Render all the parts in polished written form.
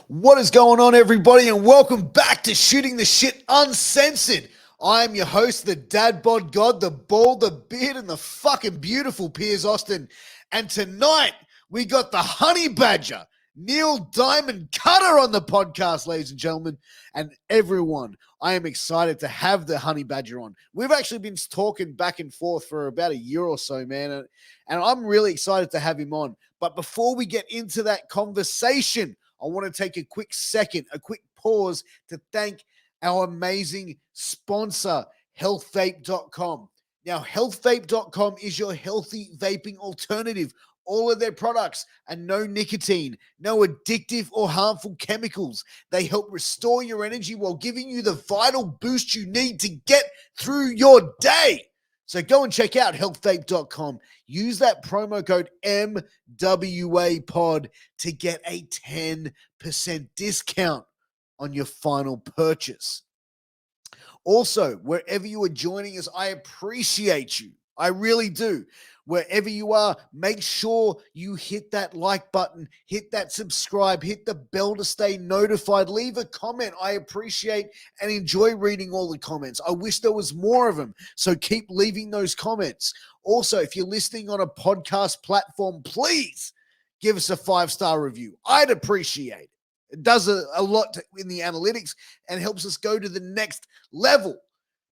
What is going on, everybody, and welcome back to Shooting the Shit Uncensored. I am your host, the dad bod god, the bald, the beard, and the fucking beautiful Piers Austin. And tonight, we got the honey badger, Neil Diamond Cutter, on the podcast, ladies and gentlemen. And everyone, I am excited to have the honey badger on. We've actually been talking back and forth for about a year or so, man, and I'm really excited to have him on. But before we get into that conversation, I want to take a quick pause to thank our amazing sponsor, healthvape.com. Now, healthvape.com is your healthy vaping alternative. All of their products are no nicotine, no addictive or harmful chemicals. They help restore your energy while giving you the vital boost you need to get through your day. So go and check out healthvape.com. Use that promo code MWAPOD to get a 10% discount on your final purchase. Also, wherever you are joining us, I appreciate you. I really do. Wherever you are, make sure you hit that like button, hit that subscribe, hit the bell to stay notified, leave a comment. I appreciate and enjoy reading all the comments. I wish there was more of them, so keep leaving those comments. Also, if you're listening on a podcast platform, please give us a 5-star review. I'd appreciate it. It does a lot in the analytics and helps us go to the next level.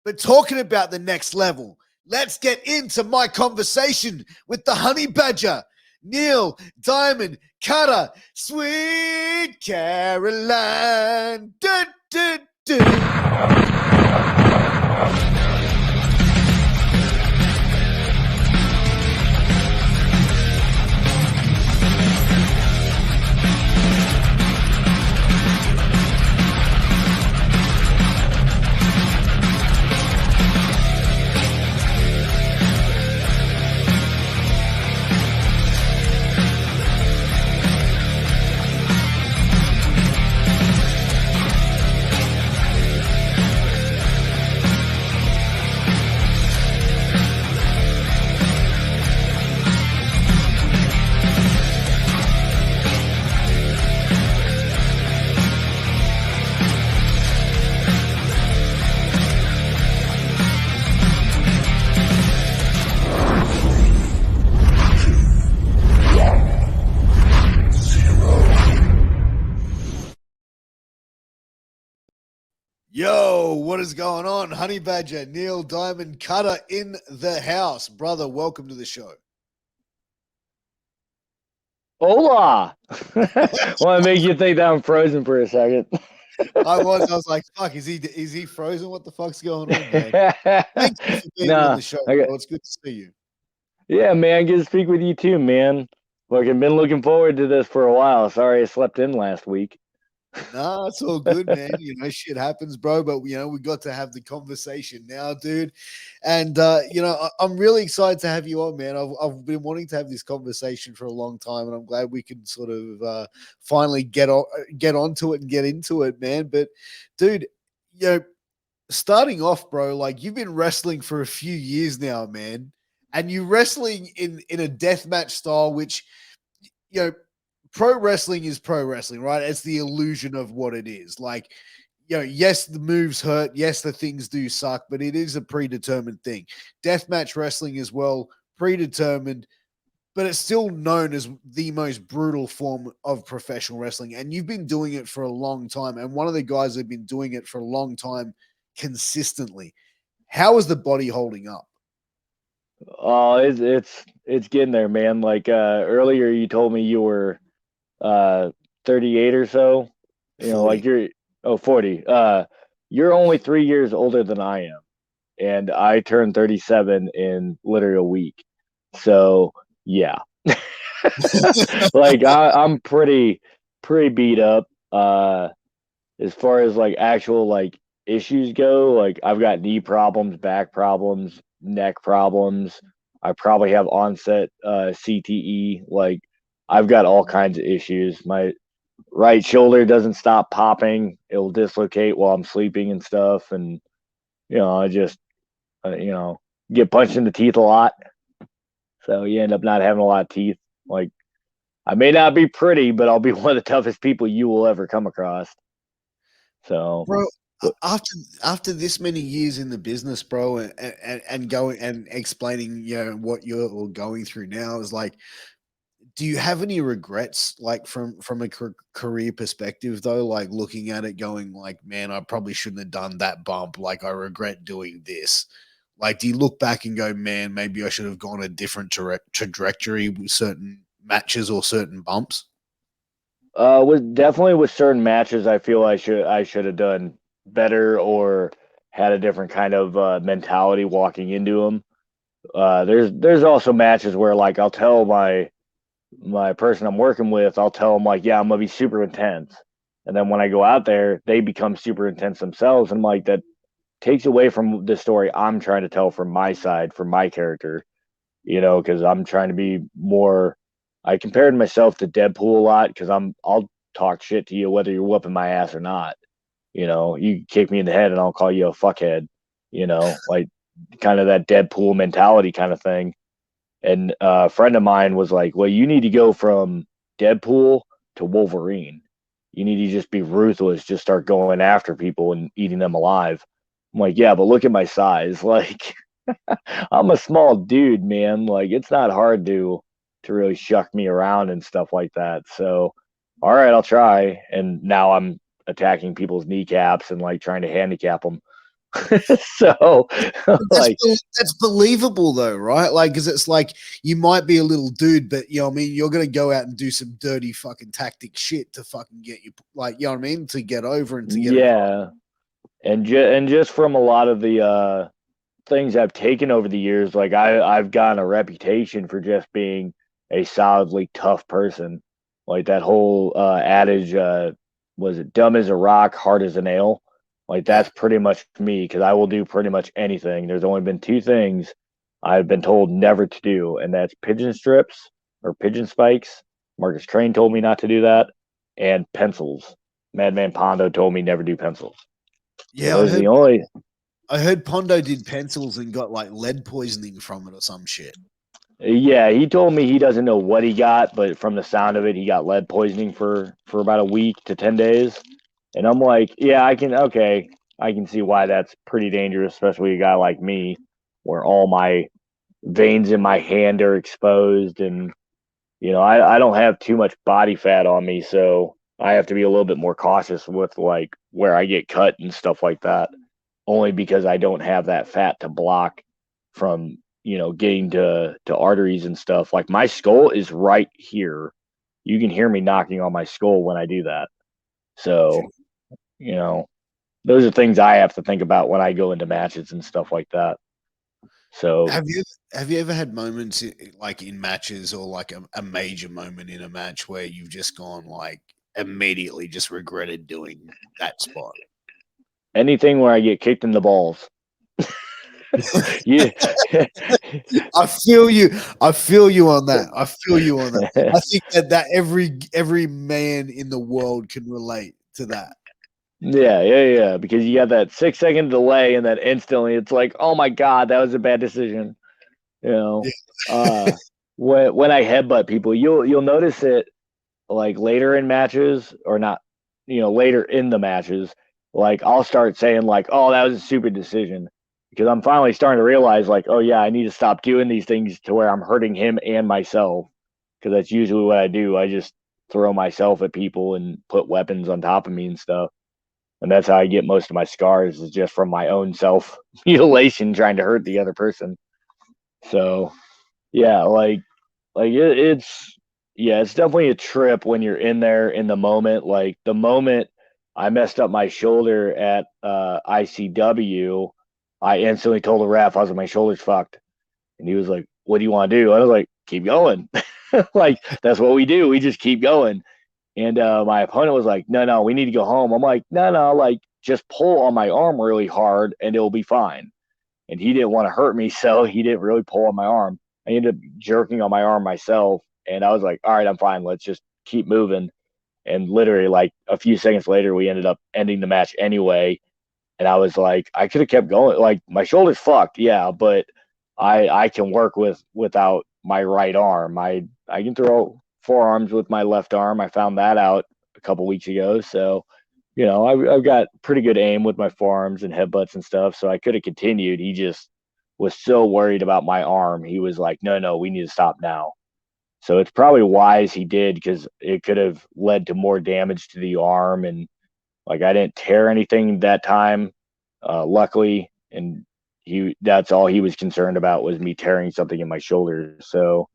But talking about the next level, let's get into my conversation with the honey badger, Neil Diamond Cutter, Sweet Caroline. Du, du, du. Yo, what is going on? Honey Badger, Neil Diamond Cutter in the house. Brother, welcome to the show. Hola! Want to make you think that I'm frozen for a second. I was like, fuck, is he frozen? What the fuck's going on, man? Thank you for being on the show, bro. It's good to see you. Yeah, man, good to speak with you too, man. Look, I've been looking forward to this for a while. Sorry I slept in last week. Nah, it's all good, man. You know, shit happens, bro. But we got to have the conversation now, dude. And I'm really excited to have you on, man. I've been wanting to have this conversation for a long time, and I'm glad we can sort of finally get onto it and get into it, man. But, dude, starting off, bro, like you've been wrestling for a few years now, man, and you're wrestling in a deathmatch style, which pro wrestling is pro wrestling, right? It's the illusion of what it is. Like, yes, the moves hurt. Yes, the things do suck, but it is a predetermined thing. Deathmatch wrestling as well, predetermined, but it's still known as the most brutal form of professional wrestling. And you've been doing it for a long time. And one of the guys that have been doing it for a long time consistently. How is the body holding up? Oh, it's getting there, man. Like earlier you told me you were 38 or so. 40. Like you're 40. You're only 3 years older than I am. And I turned 37 in literally a week. So yeah. Like I'm pretty beat up. As far as like actual like issues go, like I've got knee problems, back problems, neck problems. I probably have onset CTE. Like I've got all kinds of issues. My right shoulder doesn't stop popping. It'll dislocate while I'm sleeping and stuff. And, I just, get punched in the teeth a lot. So you end up not having a lot of teeth. Like I may not be pretty, but I'll be one of the toughest people you will ever come across. So, Bro, but after this many years in the business, bro, and going and explaining, what you're going through now is like, do you have any regrets, like from a career perspective, though, like looking at it going like, man, I probably shouldn't have done that bump, like I regret doing this? Like, do you look back and go, man, maybe I should have gone a different trajectory with certain matches or certain bumps? with definitely with certain matches, I feel I should have done better or had a different kind of mentality walking into them. There's also matches where like I'll tell my person I'm working with, I'll tell them like, yeah, I'm gonna be super intense, and then when I go out there, they become super intense themselves, and I'm like that takes away from the story I'm trying to tell from my side, from my character, because I'm trying to be more. I compared myself to Deadpool a lot because I'll talk shit to you whether you're whooping my ass or not. You kick me in the head and I'll call you a fuckhead. Like kind of that Deadpool mentality kind of thing. And a friend of mine was like, "Well, you need to go from Deadpool to Wolverine. You need to just be ruthless, just start going after people and eating them alive." I'm like, "Yeah, but look at my size. Like, I'm a small dude, man. Like, it's not hard to really shuck me around and stuff like that." So, all right, I'll try. And now I'm attacking people's kneecaps and like trying to handicap them. So, like, That's believable though, right? Like, because it's like you might be a little dude, but what I mean, you're gonna go out and do some dirty fucking tactic shit to fucking get you, like, what I mean, to get over and to get across. yeah. And just from a lot of the things I've taken over the years, like I've gotten a reputation for just being a solidly tough person. Like that whole adage, was it dumb as a rock, hard as a nail? Like Yeah, that's pretty much me because I will do pretty much anything. There's only been two things I've been told never to do, and that's pigeon strips or pigeon spikes. Marcus Train told me not to do that, and pencils. Madman Pondo told me never do pencils. So yeah. those are the only. I heard Pondo did pencils and got like lead poisoning from it or some shit. Yeah, he told me he doesn't know what he got, but from the sound of it, he got lead poisoning for about a week to 10 days. And I'm like, yeah, I can see why that's pretty dangerous, especially a guy like me, where all my veins in my hand are exposed, and I don't have too much body fat on me, so I have to be a little bit more cautious with like where I get cut and stuff like that, only because I don't have that fat to block from getting to arteries and stuff. Like my skull is right here. You can hear me knocking on my skull when I do that. So, you know, those are things I have to think about when I go into matches and stuff like that. So, Have you ever had moments like in matches or like a major moment in a match where you've just gone like immediately just regretted doing that spot? anything where I get kicked in the balls. Yeah. I feel you. I feel you on that. I feel you on that. I think that every man in the world can relate to that. Yeah. Because you got that 6 second delay, and then instantly it's like, oh my god, that was a bad decision. You know, uh, when I headbutt people, you'll notice it like later in matches or not, later in the matches. Like I'll start saying like, oh, that was a stupid decision because I'm finally starting to realize like, oh yeah, I need to stop doing these things to where I'm hurting him and myself because that's usually what I do. I just throw myself at people and put weapons on top of me and stuff. And that's how I get most of my scars is just from my own self mutilation trying to hurt the other person. So yeah, it's yeah, it's definitely a trip when you're in there in the moment. Like the moment I messed up my shoulder at ICW, I instantly told the ref I was like, my shoulder's fucked, and he was like, "What do you want to do?" I was like, "Keep going." Like that's what we do. We just keep going. And my opponent was like, "No, we need to go home." I'm like, "No, like just pull on my arm really hard and it'll be fine." And he didn't want to hurt me, so he didn't really pull on my arm. I ended up jerking on my arm myself, and I was like, "All right, I'm fine. Let's just keep moving." And literally, like a few seconds later, we ended up ending the match anyway. And I was like, I could have kept going. Like my shoulder's fucked, yeah, but I can work without my right arm. I can throw forearms with my left arm. I found that out a couple weeks ago. So, I've got pretty good aim with my forearms and headbutts and stuff. So I could have continued. He just was so worried about my arm. He was like, no, we need to stop now. So it's probably wise he did, because it could have led to more damage to the arm. And like, I didn't tear anything that time, luckily. And that's all he was concerned about, was me tearing something in my shoulder. So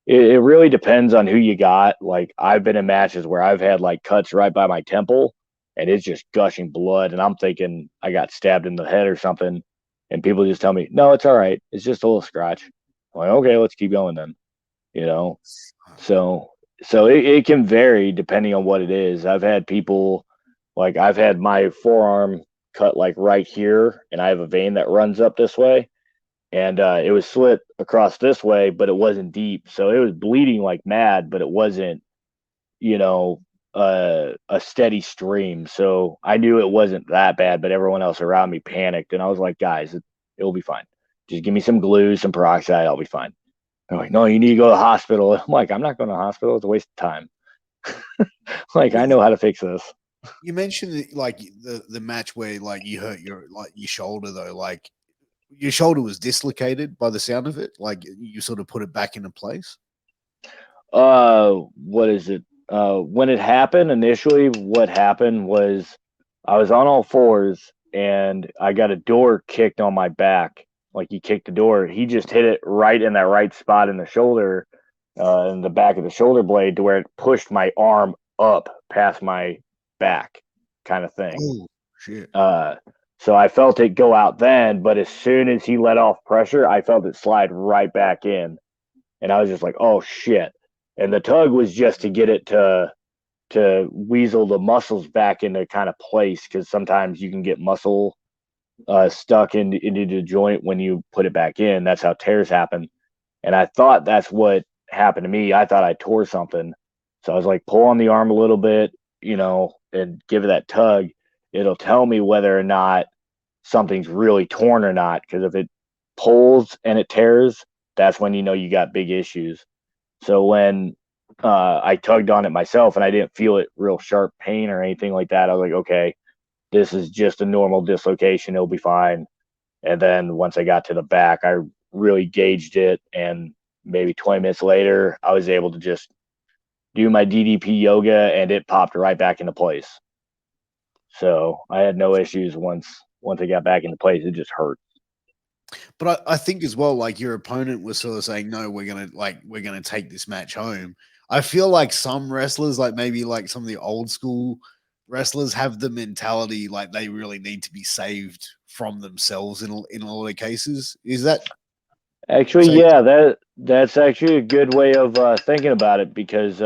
it really depends on who you got. Like, I've been in matches where I've had like cuts right by my temple and it's just gushing blood. And I'm thinking I got stabbed in the head or something. And people just tell me, no, it's all right. It's just a little scratch. I'm like, okay, let's keep going then, you know? So, it can vary depending on what it is. I've had people, like, I've had my forearm cut like right here, and I have a vein that runs up this way, and it was slit across this way, but it wasn't deep, so it was bleeding like mad, but it wasn't, you know, a steady stream. So I knew it wasn't that bad, but everyone else around me panicked, and I was like, guys, it'll be fine. Just give me some glue, some peroxide, I'll be fine. They're like, no, you need to go to the hospital. I'm like, I'm not going to the hospital. It's a waste of time. Like, I know how to fix this. You mentioned like the match where like you hurt your shoulder though, like your shoulder was dislocated by the sound of it. Like you sort of put it back into place. What is it? When it happened initially, what happened was I was on all fours and I got a door kicked on my back. Like, he kicked the door. He just hit it right in that right spot in the shoulder, in the back of the shoulder blade, to where it pushed my arm up past my back, kind of thing. Oh shit! So I felt it go out then, but as soon as he let off pressure, I felt it slide right back in, and I was just like, "Oh shit!" And the tug was just to get it to weasel the muscles back into kind of place, because sometimes you can get muscle stuck into the joint when you put it back in. That's how tears happen. And I thought that's what happened to me. I thought I tore something. So I was like, pull on the arm a little bit, and give it that tug. It'll tell me whether or not something's really torn or not. Because if it pulls and it tears, that's when you got big issues. So when I tugged on it myself and I didn't feel it real sharp pain or anything like that, I was like, okay, this is just a normal dislocation. It'll be fine. And then once I got to the back, I really gauged it. And maybe 20 minutes later, I was able to just do my Ddp yoga, and it popped right back into place. So I had no issues once I got back into place. It just hurt. But I think as well, like your opponent was sort of saying, "No, we're gonna take this match home." I feel like some wrestlers, like maybe like some of the old school wrestlers, have the mentality like they really need to be saved from themselves in a lot of cases. Is that Actually, say? yeah, that's actually a good way of thinking about it, because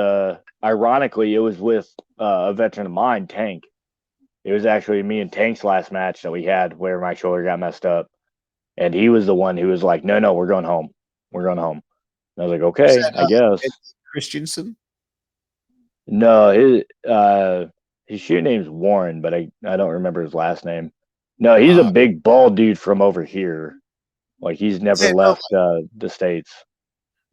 ironically, it was with a veteran of mine, Tank. It was actually me and Tank's last match that we had where my shoulder got messed up. And he was the one who was like, no, we're going home. We're going home. And I was like, Was okay, that I guess. Ed Christensen? No, his shoe name's Warren, but I don't remember his last name. No, he's a big bald dude from over here. Like, he's never Yeah, left the States.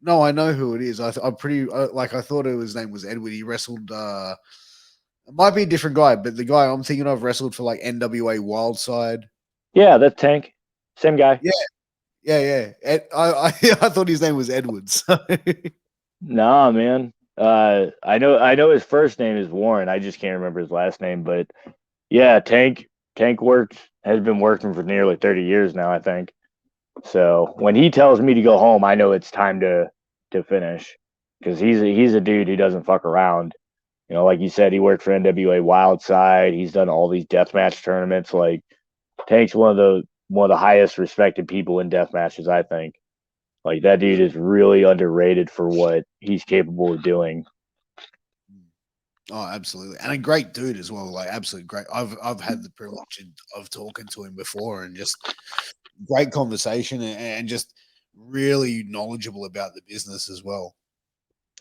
no, I know who it is. I'm pretty like I thought his name was Edward. He wrestled. It might be a different guy, but the guy I'm thinking of wrestled for like NWA Wildside. Yeah, that's Tank. Same guy. Yeah, yeah. I thought his name was Edward. So. Nah, man. I know his first name is Warren. I just can't remember his last name. But yeah, Tank has been working for nearly 30 years now, I think. So when he tells me to go home, I know it's time to finish, because he's a dude who doesn't fuck around. Like you said, he worked for NWA Wildside. He's done all these deathmatch tournaments. Like, Tank's one of the highest respected people in deathmatches, I think. Like, that dude is really underrated for what he's capable of doing. Oh, absolutely, and a great dude as well. Like, absolutely great. I've had the privilege of talking to him before, and just great conversation, and just really knowledgeable about the business as well.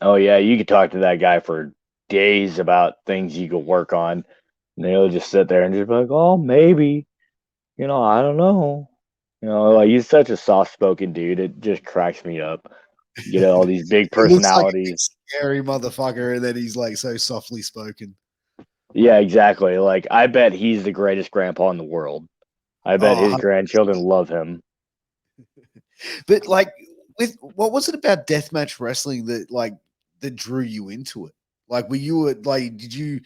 Oh yeah, you could talk to that guy for days about things you could work on, and they'll just sit there and just be like, "Oh, maybe, I don't know." Like, he's such a soft-spoken dude. It just cracks me up. You know, all these big He looks like a big personalities. scary motherfucker, and then he's like so softly spoken. Yeah, exactly. Like, I bet he's the greatest grandpa in the world. I bet his Oh, grandchildren love him. but like, with what was it about deathmatch wrestling that drew you into it? Like, were you like, did you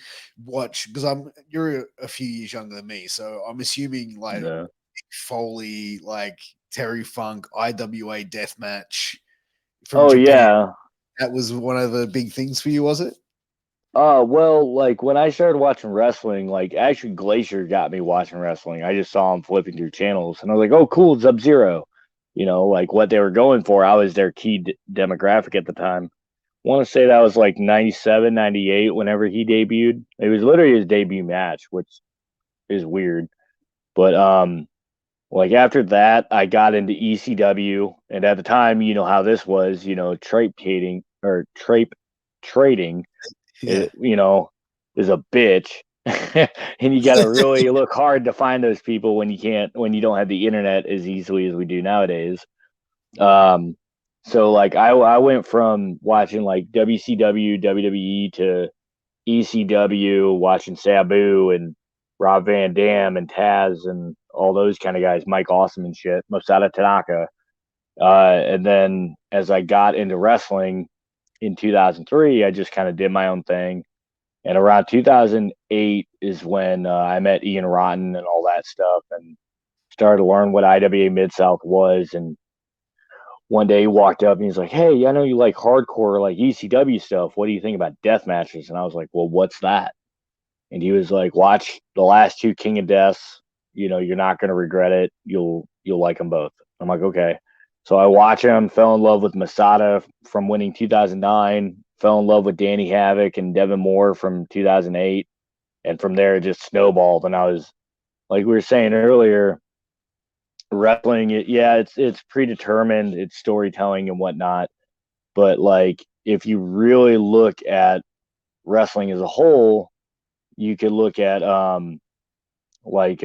watch? Because you're a few years younger than me, so I'm assuming like Yeah. Foley, like Terry Funk, IWA deathmatch from Oh Japan. yeah. That was one of the big things for you, was it? Well, like when I started watching wrestling, like actually Glacier got me watching wrestling. I just saw him flipping through channels, and I was like, "Oh, cool, Sub Zero." You know, like what they were going for. I was their key demographic at the time. Want to say that was like 97, 98. Whenever he debuted. It was literally his debut match, which is weird. But like after that, I got into ECW, and at the time, you know how this was, you know, trape trading, Yeah. it, you know, is a bitch. And you got to really look hard to find those people when you don't have the internet as easily as we do nowadays. Um, so like I went from watching like WCW, WWE to ECW, watching Sabu and Rob Van Dam and Taz and all those kind of guys, Mike Awesome and shit, Masada Tanaka. And then as I got into wrestling in 2003, I just kind of did my own thing. And around 2008 is when I met Ian Rotten and all that stuff and started to learn what IWA Mid South was. And one day he walked up and he's like, "Hey, I know you like hardcore, like ECW stuff. What do you think about death matches?" And I was like, "Well, what's that?" And he was like, "Watch the last two King of Deaths. You know, you're not going to regret it. You'll like them both." I'm like, "Okay." So I watched him, fell in love with Masada from winning 2009, fell in love with Danny Havoc and Devin Moore from 2008, and from there it just snowballed. And I was like we were saying earlier, wrestling, yeah, it's predetermined, it's storytelling and whatnot, but like if you really look at wrestling as a whole, you could look at like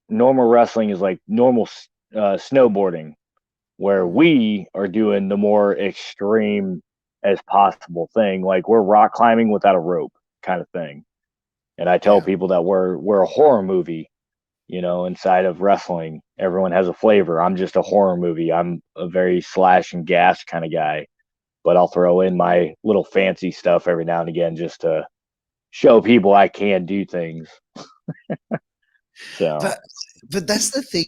normal wrestling is like normal snowboarding, where Mm, we are doing the more extreme as possible thing, like we're rock climbing without a rope kind of thing. And I tell yeah. people that we're a horror movie, you know, inside of wrestling. Everyone has a flavor. I'm just a horror movie. I'm a very slash and gas kind of guy, but I'll throw in my little fancy stuff every now and again just to show people I can do things. So But that's the thing.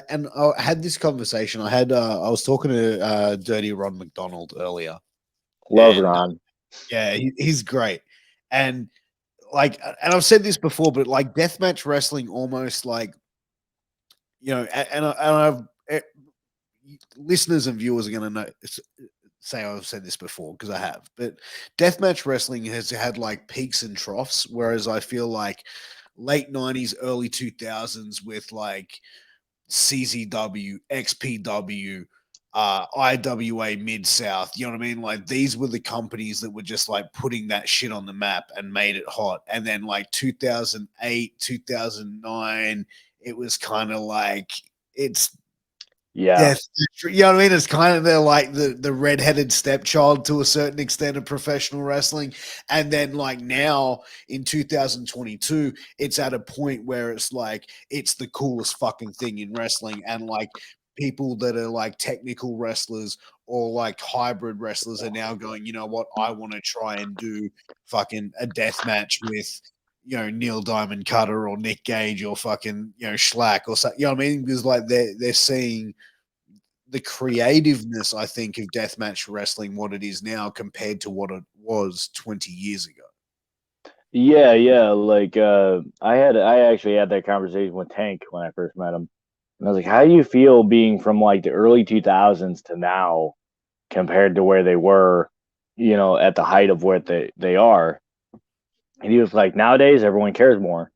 And I had this conversation. I was talking to Dirty Ron McDonald earlier, love and Ron. yeah, he's great. And and I've said this before, but like deathmatch wrestling, almost like and I've listeners and viewers are going to know say I've said this before because I have, but deathmatch wrestling has had like peaks and troughs, whereas I feel like late 90s, early 2000s with like CZW, XPW, IWA Mid South. You know what I mean? Like these were the companies that were just like putting that shit on the map and made it hot. And then like 2008, 2009, it was kind of like it's Yeah. death. You know what I mean? It's kind of the redheaded stepchild to a certain extent of professional wrestling. And then like now in 2022, it's at a point where it's like it's the coolest fucking thing in wrestling. And like people that are like technical wrestlers or like hybrid wrestlers are now going, you know what, I want to try and do fucking a death match with Neil Diamond Cutter or Nick Gage or fucking Schlack or something. You know what I mean? Because like they're seeing the creativeness, I think, of deathmatch wrestling, what it is now compared to what it was 20 years ago. Yeah, yeah. Like I actually had that conversation with Tank when I first met him. And I was like, "How do you feel being from like the early 2000s to now compared to where they were, you know, at the height of where they are?" And he was like, "Nowadays everyone cares more.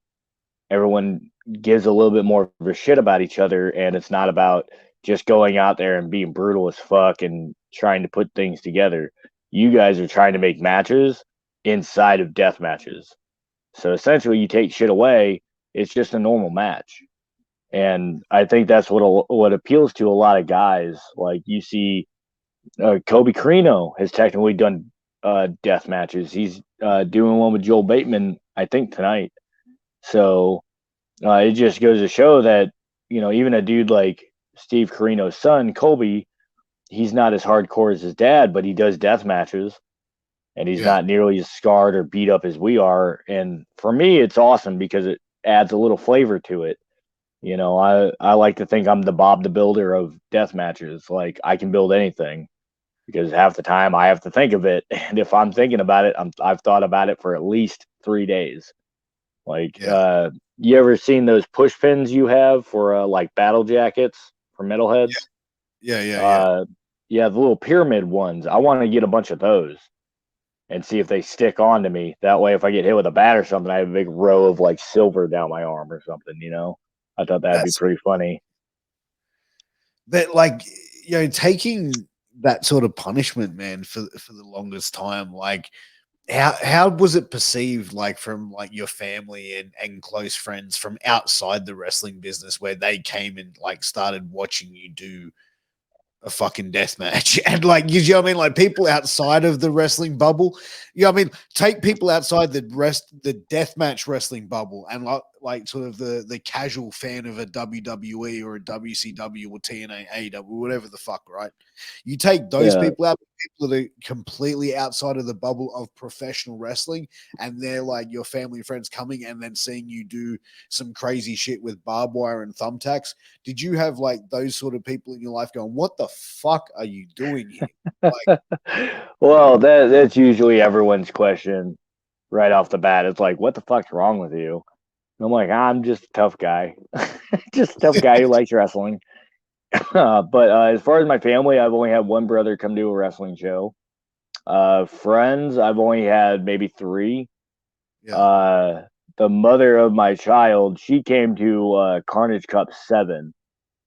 Everyone gives a little bit more of a shit about each other, and it's not about just going out there and being brutal as fuck and trying to put things together. You guys are trying to make matches inside of death matches. So essentially, you take shit away, it's just a normal match." And I think that's what appeals to a lot of guys. Like you see Kobe Carino has technically done death matches. He's doing one with Joel Bateman, I think, tonight. So it just goes to show that, even a dude like Steve Carino's son, Colby, he's not as hardcore as his dad, but he does death matches and he's Yeah. not nearly as scarred or beat up as we are. And for me, it's awesome because it adds a little flavor to it. I like to think I'm the Bob the Builder of death matches. Like I can build anything because half the time I have to think of it. And if I'm thinking about it, I've thought about it for at least 3 days. Like, Yeah. you ever seen those push pins you have for like battle jackets for metalheads? Yeah. Yeah. Yeah. Uh, yeah, the little pyramid ones. I want to get a bunch of those and see if they stick on to me. That way, if I get hit with a bat or something, I have a big row of like silver down my arm or something. I thought that'd be That's pretty funny. that like taking that sort of punishment, man, for the longest time. Like how was it perceived, like from like your family and close friends from outside the wrestling business, where they came and like started watching you do a fucking death match? And like, you know what I mean? Like people outside of the wrestling bubble, take people outside the death match wrestling bubble and like sort of the casual fan of a WWE or a WCW or TNA, AEW, whatever the fuck, right? You take those Yeah. people out, people that are completely outside of the bubble of professional wrestling, and they're like your family and friends coming and then seeing you do some crazy shit with barbed wire and thumbtacks. Did you have like those sort of people in your life going, "What the fuck are you doing here?" Like, Well, that's usually everyone's question right off the bat. It's like, what the fuck's wrong with you? And I'm like, I'm just a tough guy, just a tough guy who likes wrestling. But as far as my family, I've only had one brother come to a wrestling show. Friends, I've only had maybe three. yeah, Uh, the mother of my child, she came to Carnage Cup 7,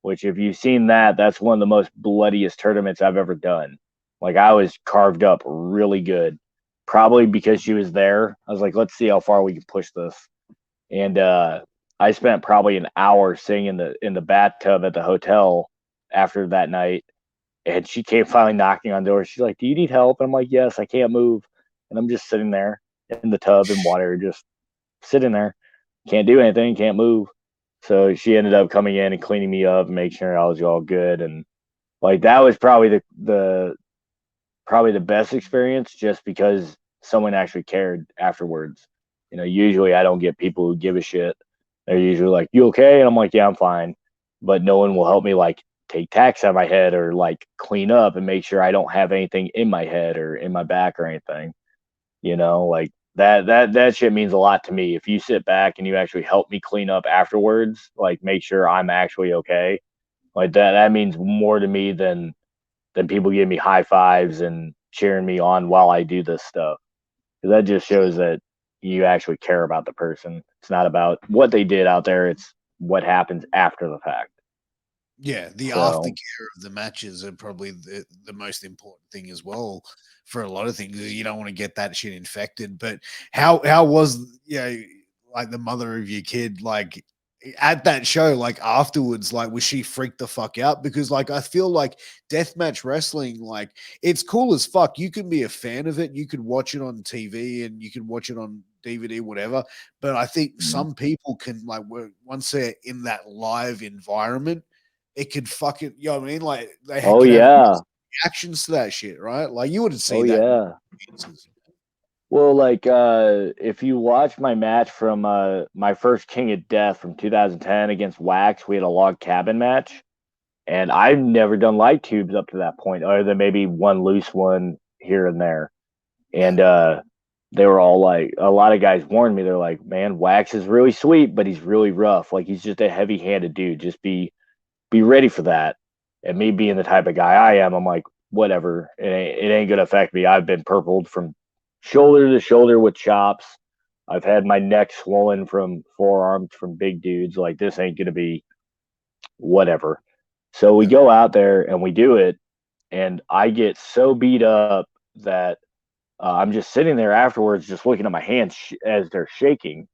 which if you've seen that, that's one of the most bloodiest tournaments I've ever done. Like I was carved up really good, probably because she was there. I was like, let's see how far we can push this. And I spent probably an hour sitting in the bathtub at the hotel after that night. And she came finally knocking on the door. She's like, "Do you need help?" And I'm like, "Yes, I can't move." And I'm just sitting there in the tub in water, just sitting there. Can't do anything, can't move. So she ended up coming in and cleaning me up and making sure I was all good. And like that was probably the best experience just because someone actually cared afterwards. Usually I don't get people who give a shit. They're usually like, "You okay?" And I'm like, "Yeah, I'm fine." But no one will help me like take tacks out of my head or like clean up and make sure I don't have anything in my head or in my back or anything. Like that shit means a lot to me. If you sit back and you actually help me clean up afterwards, like make sure I'm actually okay. Like that means more to me than people giving me high fives and cheering me on while I do this stuff. 'Cause that just shows that you actually care about the person. It's not about what they did out there, it's what happens after the fact. yeah. The So, aftercare of the matches are probably the most important thing as well for a lot of things. You don't want to get that shit infected. But how was like the mother of your kid like at that show, like afterwards, like was she freaked the fuck out? Because like I feel like deathmatch wrestling, like it's cool as fuck. You can be a fan of it, you could watch it on TV and you can watch it on DVD, whatever. But I think mhm. some people can like once they're in that live environment, it could fucking, you know what I mean? Like Oh could have yeah. reactions to that shit, right? Like you wouldn't Oh see that in yeah. experiences. Well, like if you watch my match from my first King of Death from 2010 against Wax, we had a log cabin match. And I've never done light tubes up to that point, other than maybe one loose one here and there. Yeah. And they were all like, a lot of guys warned me. They're like, "Man, Wax is really sweet, but he's really rough. Like he's just a heavy-handed dude. Just be ready for that." And me being the type of guy I am, I'm like, whatever. It ain't gonna affect me. I've been purpled from shoulder to shoulder with chops. I've had my neck swollen from forearms from big dudes. Like this ain't gonna be whatever. So we Yeah. go out there and we do it, and I get so beat up that I'm just sitting there afterwards, just looking at my hands as they're shaking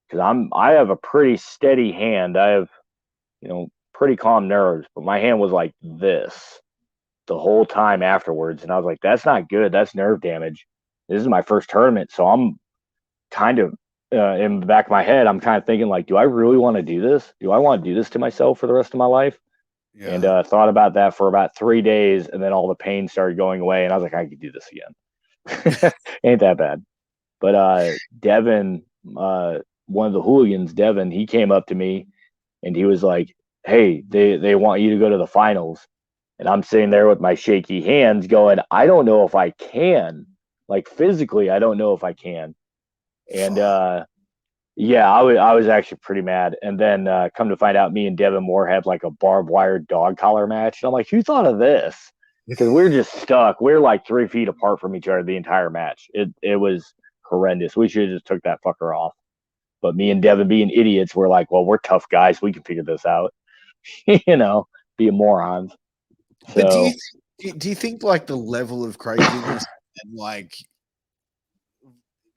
because I have a pretty steady hand. I have pretty calm nerves, but my hand was like this, the whole time afterwards. And I was like, that's not good. That's nerve damage. This is my first tournament. So I'm kind of in the back of my head, I'm kind of thinking, like, do I really want to do this? Do I want to do this to myself for the rest of my life? And Yeah. thought about that for about 3 days. And then all the pain started going away. And I was like, I could do this again. Ain't that bad. But Devin, one of the hooligans, Devin, he came up to me and he was like, hey, they want you to go to the finals. And I'm sitting there with my shaky hands going, I don't know if I can. Like physically, I don't know if I can. And Fuck. yeah, I was actually pretty mad. And then come to find out, me and Devin Moore had like a barbed wire dog collar match. And I'm like, who thought of this? Because we're just stuck. We're like 3 feet apart from each other the entire match. It was horrendous. We should have just took that fucker off. But me and Devin being idiots, we're like, well, we're tough guys. We can figure this out. You know, being morons. But So do you think like the level of craziness and like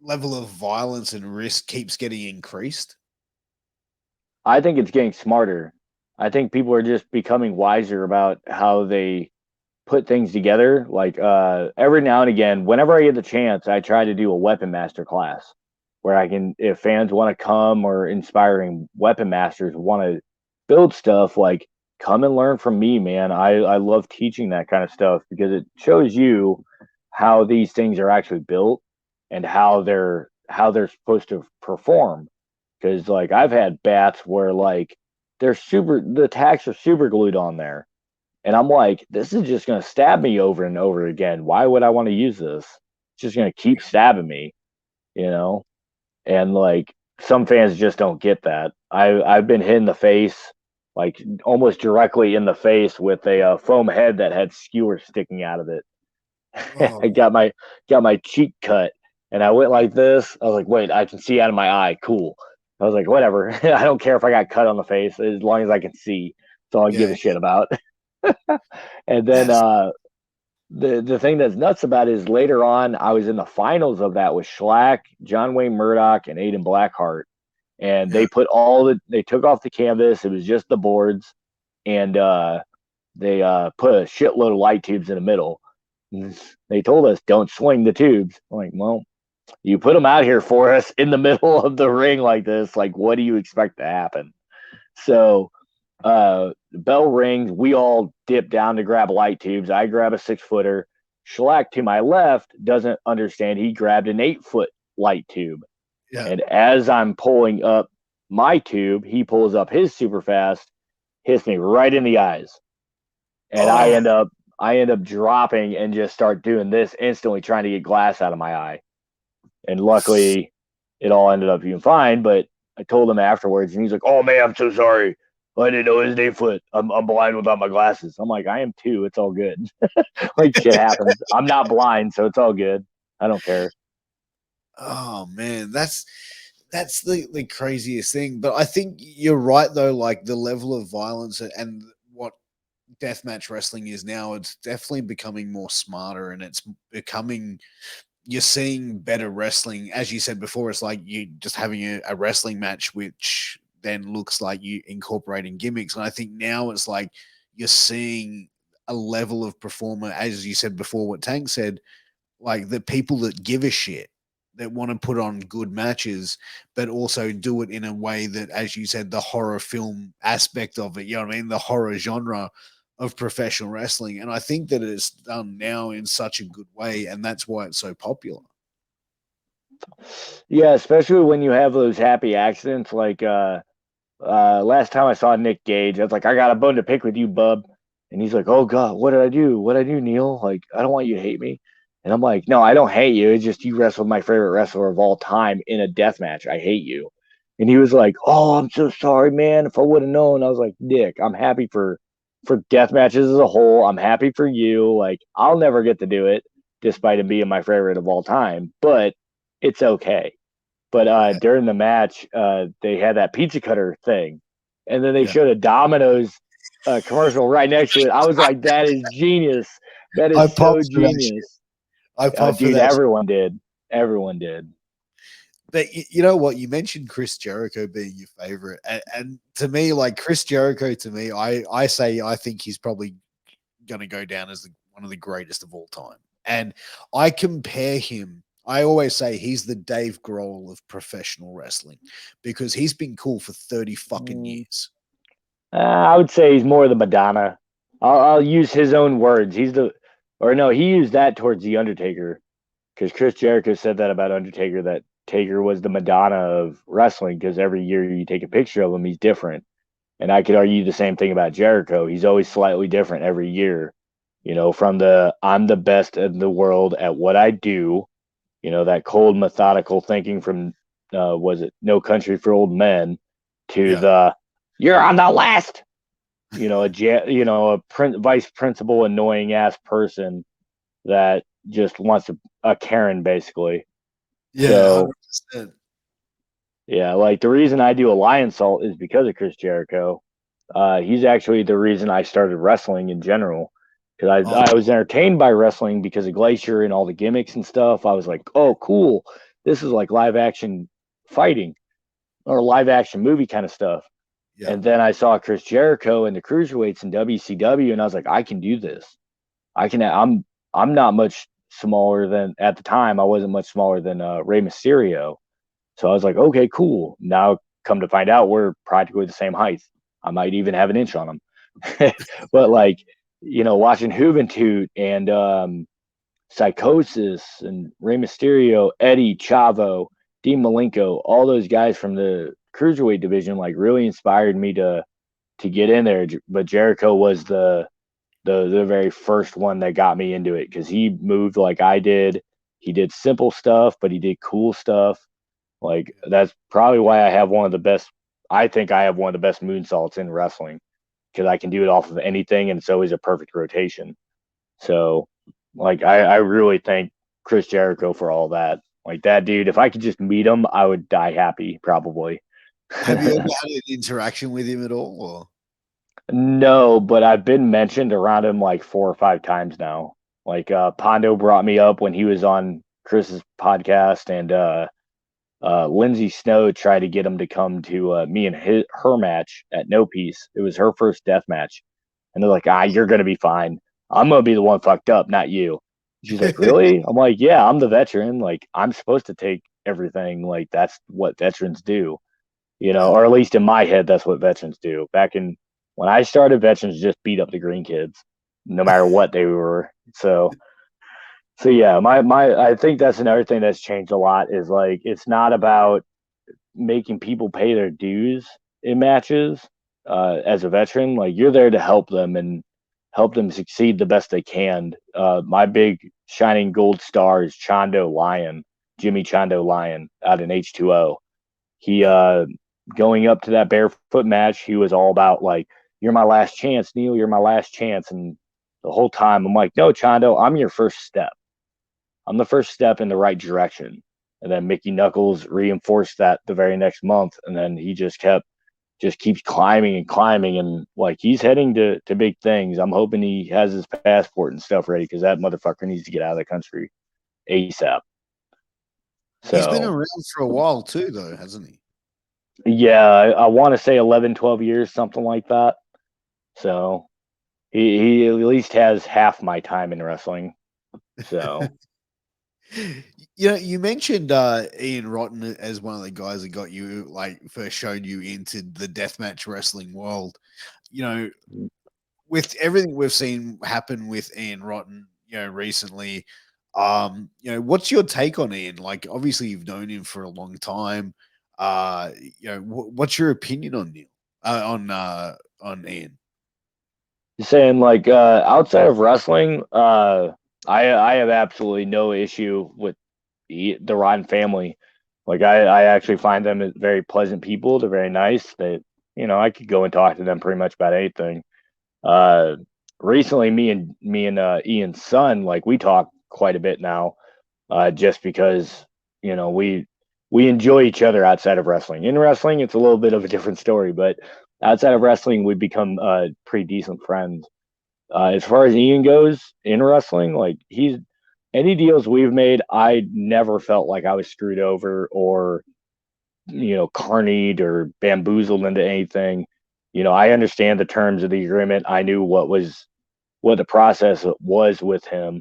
level of violence and risk keeps getting increased? I think it's getting smarter. I think people are just becoming wiser about how they put things together. Like every now and again, whenever I get the chance, I try to do a weapon master class where I can, if fans want to come or inspiring weapon masters want to build stuff, like come and learn from me, man. I love teaching that kind of stuff because it shows you how these things are actually built and how they're supposed to perform. Because like I've had bats where like the tacks are super glued on there and I'm like, this is just going to stab me over and over again. Why would I want to use this? It's just going to keep stabbing me, you know? And like some fans just don't get that. I've been hit in the face, like almost directly in the face with a foam head that had skewers sticking out of it. Oh, I got my cheek cut and I went like this. I was like, wait, I can see out of my eye. Cool. I was like, whatever. I don't care if I got cut on the face as long as I can see. That's all I give yeah, a shit about. And then that's the thing that's nuts about it is later on, I was in the finals of that with Schlack, John Wayne Murdoch, and Aiden Blackheart, and yeah. they took off the canvas. It was just the boards, and they put a shitload of light tubes in the middle. They told us don't swing the tubes. I'm like, well, you put them out here for us in the middle of the ring like this. Like, what do you expect to happen? So the bell rings. We all dip down to grab light tubes. I grab a 6-footer. Shellac to my left doesn't understand. He grabbed an 8-foot light tube. Yeah. And as I'm pulling up my tube, he pulls up his super fast, hits me right in the eyes. And Oh, I end up dropping and just start doing this instantly, trying to get glass out of my eye. And luckily it all ended up being fine. But I told him afterwards, and he's like, "Oh man, I'm so sorry. I didn't know it was 8 foot. I'm blind without my glasses." I'm like, "I am too. It's all good. Like shit happens. I'm not blind, so it's all good. I don't care." oh man, that's the craziest thing. But I think you're right though. Like the level of violence and what deathmatch wrestling is now, it's definitely becoming more smarter, and it's becoming you're seeing better wrestling. As you said before, it's like you just having a wrestling match, which then looks like you incorporating gimmicks. And I think now it's like you're seeing a level of performer, as you said before, what Tank said, like the people that give a shit, that want to put on good matches, but also do it in a way that, as you said, the horror film aspect of it, you know what I mean? The horror genre of professional wrestling. And I think that it's done now in such a good way. And that's why it's so popular. Yeah, especially when you have those happy accidents. Like last time I saw Nick Gage, I was like, "I got a bone to pick with you, bub." And he's like, "Oh God, what did I do? What did I do, Neil? Like, I don't want you to hate me." And I'm like, "No, I don't hate you. It's just you wrestled my favorite wrestler of all time in a death match. I hate you." And he was like, "Oh, I'm so sorry, man. If I would have known." I was like, "Dick, I'm happy for death matches as a whole. I'm happy for you. Like, I'll never get to do it, despite him being my favorite of all time. But it's okay." But Yeah. during the match, they had that pizza cutter thing, and then they Yeah. showed a Domino's commercial right next to it. I was like, "That is genius! That I is so popped for that shit. genius, I popped for dude!" that. Everyone did. Everyone did. But you know what? You mentioned Chris Jericho being your favorite. And to me, like Chris Jericho, to me, I say I think he's probably going to go down as one of the greatest of all time. And I compare him. I always say he's the Dave Grohl of professional wrestling because he's been cool for 30 fucking years. I would say he's more the Madonna. I'll use his own words. He used that towards the Undertaker, because Chris Jericho said that about Undertaker, that Taker was the Madonna of wrestling, because every year you take a picture of him, he's different. And I could argue the same thing about Jericho. He's always slightly different every year. From I'm the best in the world at what I do, that cold, methodical thinking from, was it No Country for Old Men, to the you're on the last, vice principal, annoying ass person that just wants a Karen, basically. Yeah, So 100%. yeah, like the reason I do Alliance Salt is because of Chris Jericho. He's actually the reason I started wrestling in general, because I was entertained by wrestling because of Glacier and all the gimmicks and stuff. I was like, oh, cool. This is like live action fighting or live action movie kind of stuff. Yeah. And then I saw Chris Jericho and the cruiserweights in WCW, and I was like, I can do this. I'm not much smaller than, at the time, I wasn't much smaller than Rey Mysterio. So I was like, okay, cool. Now come to find out, we're practically the same height. I might even have an inch on him. But like, watching Juventud and Psychosis and Rey Mysterio, Eddie, Chavo, Dean Malenko, all those guys from the cruiserweight division, like really inspired me to get in there. But Jericho was the very first one that got me into it, because he moved like I did. He did simple stuff, but he did cool stuff. Like that's probably why I think I have one of the best moonsaults in wrestling, because I can do it off of anything, and it's always a perfect rotation. So like I really thank Chris Jericho for all that. Like that dude, if I could just meet him, I would die happy, probably. Have you ever had an interaction with him at all? Or? No, but I've been mentioned around him like 4 or 5 times now. Like Pondo brought me up when he was on Chris's podcast, and Lindsay Snow tried to get him to come to me and her match at No Peace. It was her first death match, and they're like, you're gonna be fine. I'm gonna be the one fucked up, not you. She's like, really? I'm like, yeah, I'm the veteran. Like, I'm supposed to take everything. Like, that's what veterans do, or at least in my head, that's what veterans do. Back in when I started, veterans just beat up the green kids, no matter what they were. So yeah, I think that's another thing that's changed a lot, is like it's not about making people pay their dues in matches. As a veteran, like you're there to help them and help them succeed the best they can. My big shining gold star is Chondo Lion, Jimmy Chondo Lion, out in H2O. He going up to that barefoot match, he was all about like, you're my last chance, Neil, you're my last chance. And the whole time I'm like, no, Chondo, I'm your first step. I'm the first step in the right direction. And then Mickey Knuckles reinforced that the very next month. And then he just keeps climbing and climbing. And like, he's heading to big things. I'm hoping he has his passport and stuff ready, because that motherfucker needs to get out of the country ASAP. He's been So, around for a while too, though, hasn't he? yeah, I want to say 11, 12 years, something like that. So he at least has half my time in wrestling. So You mentioned Ian Rotten as one of the guys that got you, like, first showed you into the deathmatch wrestling world. You know, with everything we've seen happen with Ian Rotten, recently, what's your take on Ian? Like, obviously, you've known him for a long time. What's your opinion on Neil? On Ian? you're saying like outside of wrestling, I have absolutely no issue with the Rotten family. Like I actually find them as very pleasant people. They're very nice. I could go and talk to them pretty much about anything. Uh, Recently, me and Ian's son, like we talk quite a bit now, just because we enjoy each other outside of wrestling. In wrestling, it's a little bit of a different story, but outside of wrestling, we become pretty decent friends. As far as Ian goes in wrestling, like any deals we've made, I never felt like I was screwed over or carnied or bamboozled into anything. I understand the terms of the agreement. I knew what what the process was with him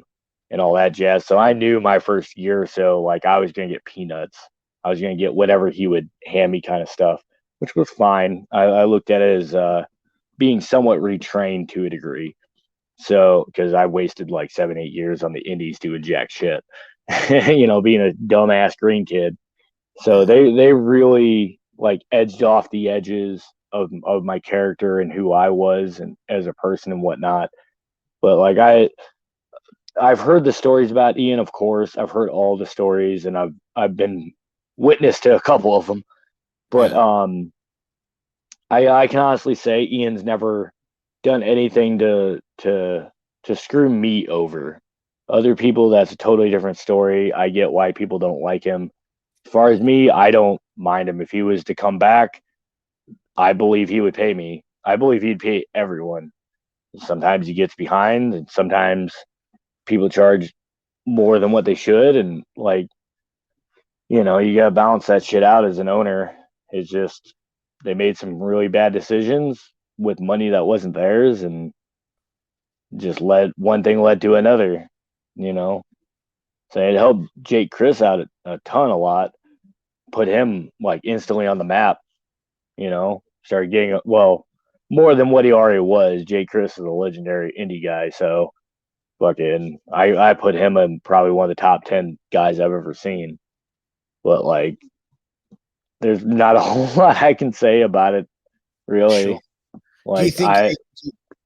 and all that jazz. So I knew my first year or so, like I was going to get peanuts. I was going to get whatever he would hand me kind of stuff, which was fine. I looked at it as being somewhat retrained to a degree. So, because I wasted like 7, 8 years on the indies doing jack shit, being a dumbass green kid. So Yeah. they really like edged off the edges of my character and who I was and as a person and whatnot. But like I've heard the stories about Ian, of course. I've heard all the stories and I've been witness to a couple of them. But Yeah. I can honestly say Ian's never done anything to screw me over. Other people, that's a totally different story. I get why people don't like him. As far as me, I don't mind him. If he was to come back, I believe he would pay me. I believe he'd pay everyone. Sometimes he gets behind, and sometimes people charge more than what they should. And like, you got to balance that shit out as an owner. It's just they made some really bad decisions with money that wasn't theirs, and just led one thing led to another. You know, so it helped Jake Chris out a ton, a lot. Put him like instantly on the map. Started getting more than what he already was. Jake Chris is a legendary indie guy, so fucking I put him in probably one of the top 10 guys I've ever seen. But like, there's not a whole lot I can say about it, Sure. really. Do you Like think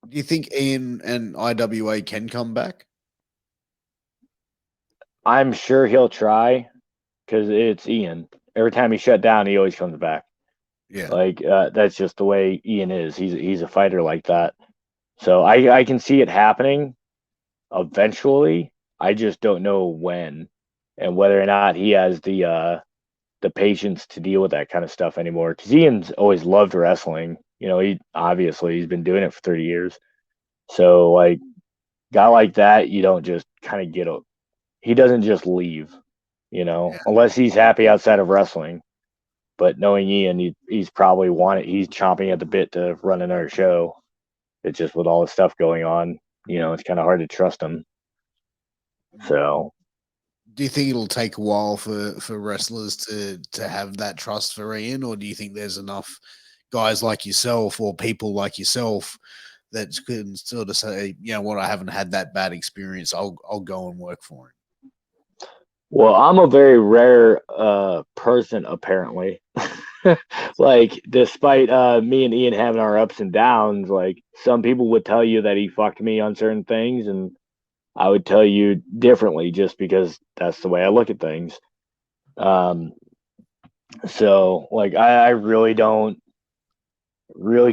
do you think Ian and IWA can come back? I'm sure he'll try because it's Ian. Every time he shut down, he always comes back. Yeah. Like that's just the way Ian is. He's a fighter like that. So I can see it happening eventually. I just don't know when and whether or not he has the patience to deal with that kind of stuff anymore. Because Ian's always loved wrestling. He's been doing it for 30 years. So like, guy like that, you don't just kind of he doesn't just leave, Yeah. unless he's happy outside of wrestling. But knowing Ian, he's chomping at the bit to run another show. It's just with all the stuff going on, it's kind of hard to trust him. So Do you think it'll take a while for wrestlers to have that trust for Ian, or do you think there's enough guys like yourself or people like yourself that can sort of say, you know what, I haven't had that bad experience. I'll go and work for him. well, I'm a very rare person, apparently. Like, despite me and Ian having our ups and downs, like some people would tell you that he fucked me on certain things, and I would tell you differently just because that's the way I look at things. Um, so like I really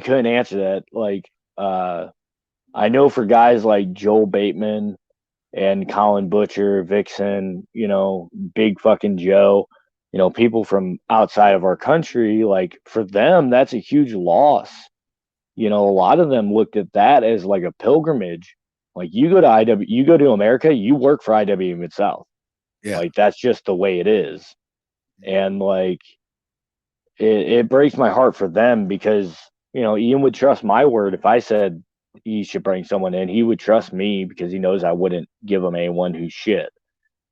couldn't answer that. Like I know for guys like Joel Bateman and Colin Butcher, Vixen, Big fucking Joe, people from outside of our country, like for them, that's a huge loss. A lot of them looked at that as like a pilgrimage. Like you go to you go to America, you work for IW Mid South. Yeah. Like that's just the way it is. And like it breaks my heart for them because, Ian would trust my word. If I said he should bring someone in, he would trust me because he knows I wouldn't give him anyone who's shit.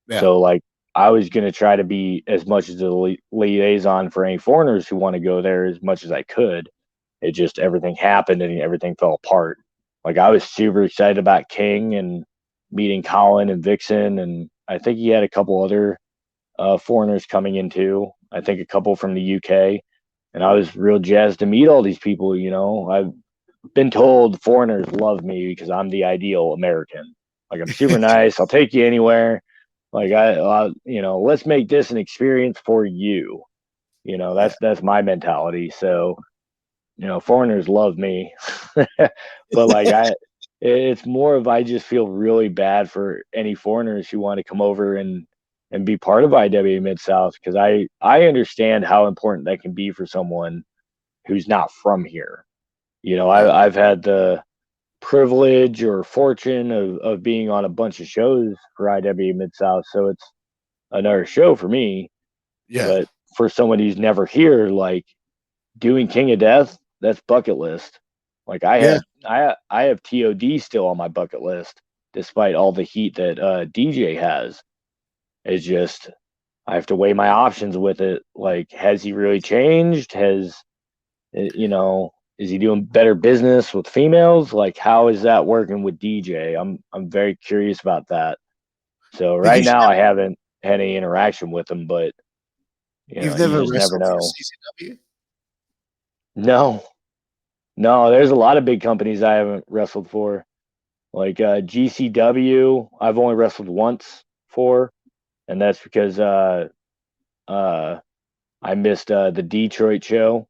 Yeah. So like I was going to try to be as much as a liaison for any foreigners who want to go there as much as I could. It just, everything happened and everything fell apart. Like I was super excited about King and meeting Colin and Vixen. And I think he had a couple other foreigners coming in too. I think a couple from the UK. And I was real jazzed to meet all these people. I've been told foreigners love me because I'm the ideal American. Like I'm super nice. I'll take you anywhere. Like let's make this an experience for you. Yeah. That's my mentality. So, foreigners love me, but like it's more of I just feel really bad for any foreigners who want to come over and be part of IW Mid South because I understand how important that can be for someone who's not from here. Yeah. I've had the privilege or fortune of being on a bunch of shows for IW Mid South, so it's another show for me. Yeah. But for someone who's never here, like doing King of Death, that's bucket list. Like I Yeah. have I have TOD still on my bucket list, despite all the heat that DJ has. It's just I have to weigh my options with it. Like, has he really changed? Is he doing better business with females? Like, how is that working with DJ? I'm very curious about that. So right Because now I haven't had any interaction with him, but you've you never just never wrestled for know. CCW? No, no, there's a lot of big companies I haven't wrestled for. Like GCW, I've only wrestled once for, and that's because uh, I missed the Detroit show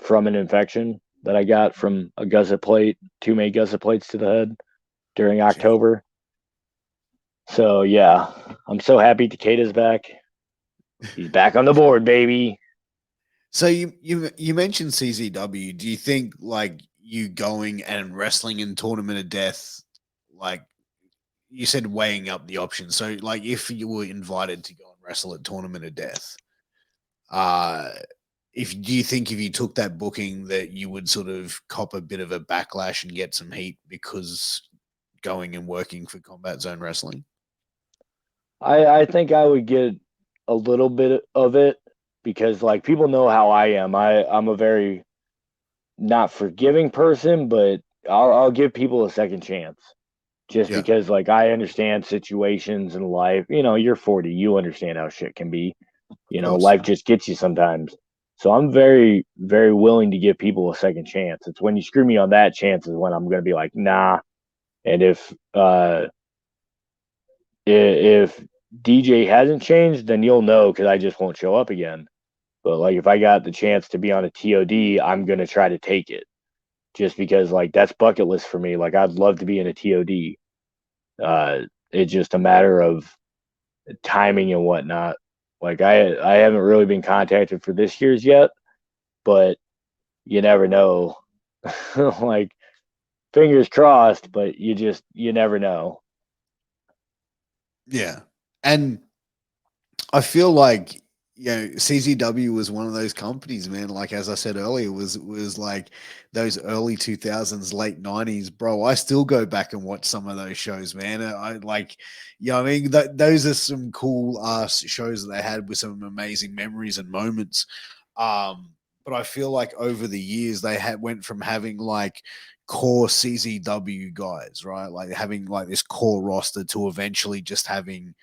from an infection that I got from a gusset plate, too many gusset plates to the head during Gee. October. So yeah, I'm so happy Takeda's back. He's back on the board, baby. So you mentioned CZW. Do you think like you going and wrestling in Tournament of Death, like you said, weighing up the options? So like if you were invited to go and wrestle at Tournament of Death, uh, if do you think if you took that booking that you would sort of cop a bit of a backlash and get some heat because going and working for Combat Zone Wrestling? I think I would get a little bit of it because like people know how I am. I'm a very not forgiving person, but I'll give people a second chance just Yeah, because like I understand situations in life. You're 40, you understand how shit can be. of course. Life just gets you sometimes. So I'm very, very willing to give people a second chance. It's when you screw me on that chance is when I'm going to be like, nah. And if DJ hasn't changed, then you'll know because I just won't show up again. But like if I got the chance to be on a TOD, I'm going to try to take it just because like that's bucket list for me. Like I'd love to be in a TOD. It's just a matter of timing and whatnot. Like I haven't really been contacted for this year's yet, but you never know. Like fingers crossed, but you never know. Yeah, and I feel like CZW was one of those companies, man. Like as I said earlier, was like those early 2000s, late 90s, bro. I still go back and watch some of those shows, man. I like, I mean, those are some cool shows that they had with some amazing memories and moments. But I feel like over the years they had went from having like core CZW guys, right? Like having like this core roster to eventually just having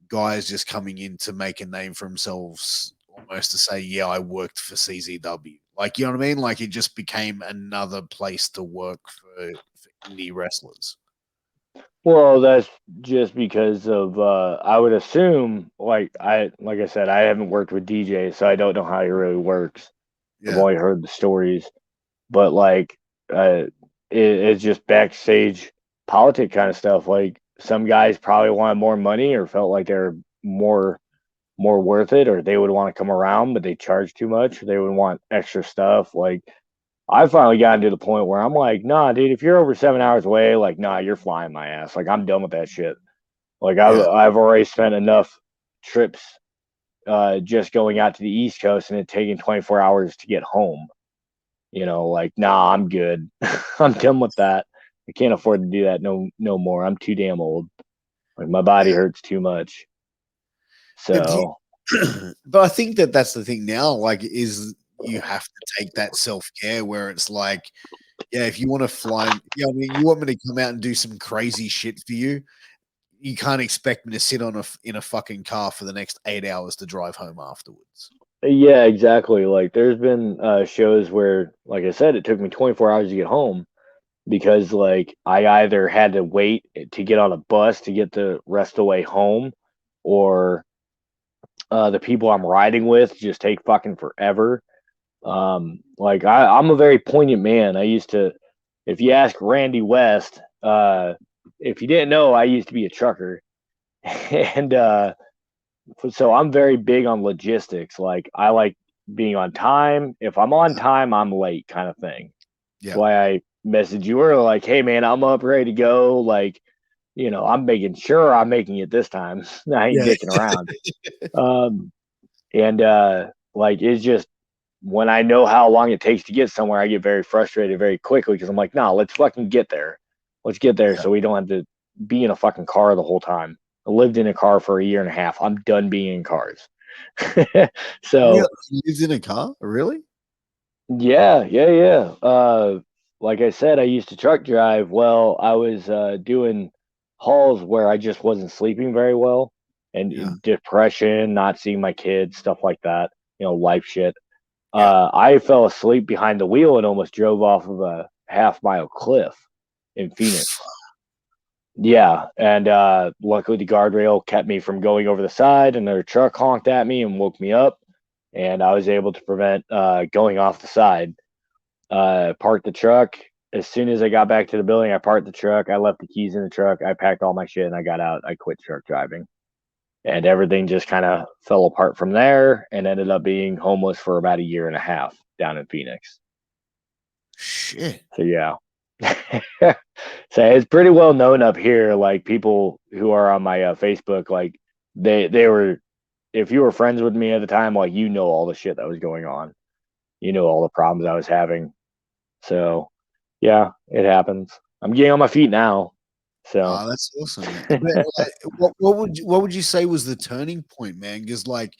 guys just coming in to make a name for themselves, almost to say, yeah, I worked for CZW. Like, you know what I mean? Like, it just became another place to work for indie wrestlers. Well, that's just because of I would assume like I said, I haven't worked with DJ, so I don't know how he really works. I've Yeah. only heard the stories, but like uh it's just backstage politic kind of stuff. Like some guys probably wanted more money or felt like they're more worth it, or they would want to come around, but they charge too much. Or they would want extra stuff. Like I finally gotten to the point where I'm like, nah, dude, if you're over 7 hours away, like, nah, you're flying my ass. Like I'm done with that shit. Like Yeah. I've already spent enough trips just going out to the East Coast and it taking 24 hours to get home. Like, nah, I'm good. I'm done with that. I can't afford to do that no more. I'm too damn old. Like my body Yeah. hurts too much. Yeah. But, So but I think that that's the thing now, like, is you have to take that self care where it's like, yeah, if you want to fly, yeah, I mean, you want me to come out and do some crazy shit for you. You can't expect me to sit in a fucking car for the next 8 hours to drive home afterwards. yeah, exactly. Like there's been shows where, like I said, it took me 24 hours to get home because like I either had to wait to get on a bus to get the rest of the way home, or the people I'm riding with just take fucking forever. Like I'm a very poignant man. I used to, if you ask Randy West, if you didn't know, I used to be a trucker, and so I'm very big on logistics. Like I like being on time. If I'm on time, I'm late, kind of thing. That's Yeah. why I messaged you earlier, like, hey man, I'm up ready to go. Like, I'm making sure I'm making it this time. I ain't Yeah. dicking around. Um, and like it's just when I know how long it takes to get somewhere, I get very frustrated very quickly because I'm like, no, let's fucking get there. Let's get there Yeah. so we don't have to be in a fucking car the whole time. I lived in a car for a year and a half. I'm done being in cars. You So lived in a car? Really? yeah. Like I said, I used to truck drive. Well, I was doing hauls where I just wasn't sleeping very well, and Yeah. depression, not seeing my kids, stuff like that. Life shit. Yeah. I fell asleep behind the wheel and almost drove off of a half-mile cliff in Phoenix. Yeah, and luckily the guardrail kept me from going over the side. Another truck honked at me and woke me up, and I was able to prevent going off the side. Parked the truck. As soon as I got back to the building, I parked the truck. I left the keys in the truck. I packed all my shit and I got out. I quit truck driving. And everything just kind of fell apart from there and ended up being homeless for about a year and a half down in Phoenix. Shit. So, yeah. So it's pretty well known up here. Like people who are on my Facebook, like they were, if you were friends with me at the time, like all the shit that was going on, all the problems I was having. So yeah, it happens. I'm getting on my feet now. So Oh, that's awesome, man. But like, what would you say was the turning point, man? Because like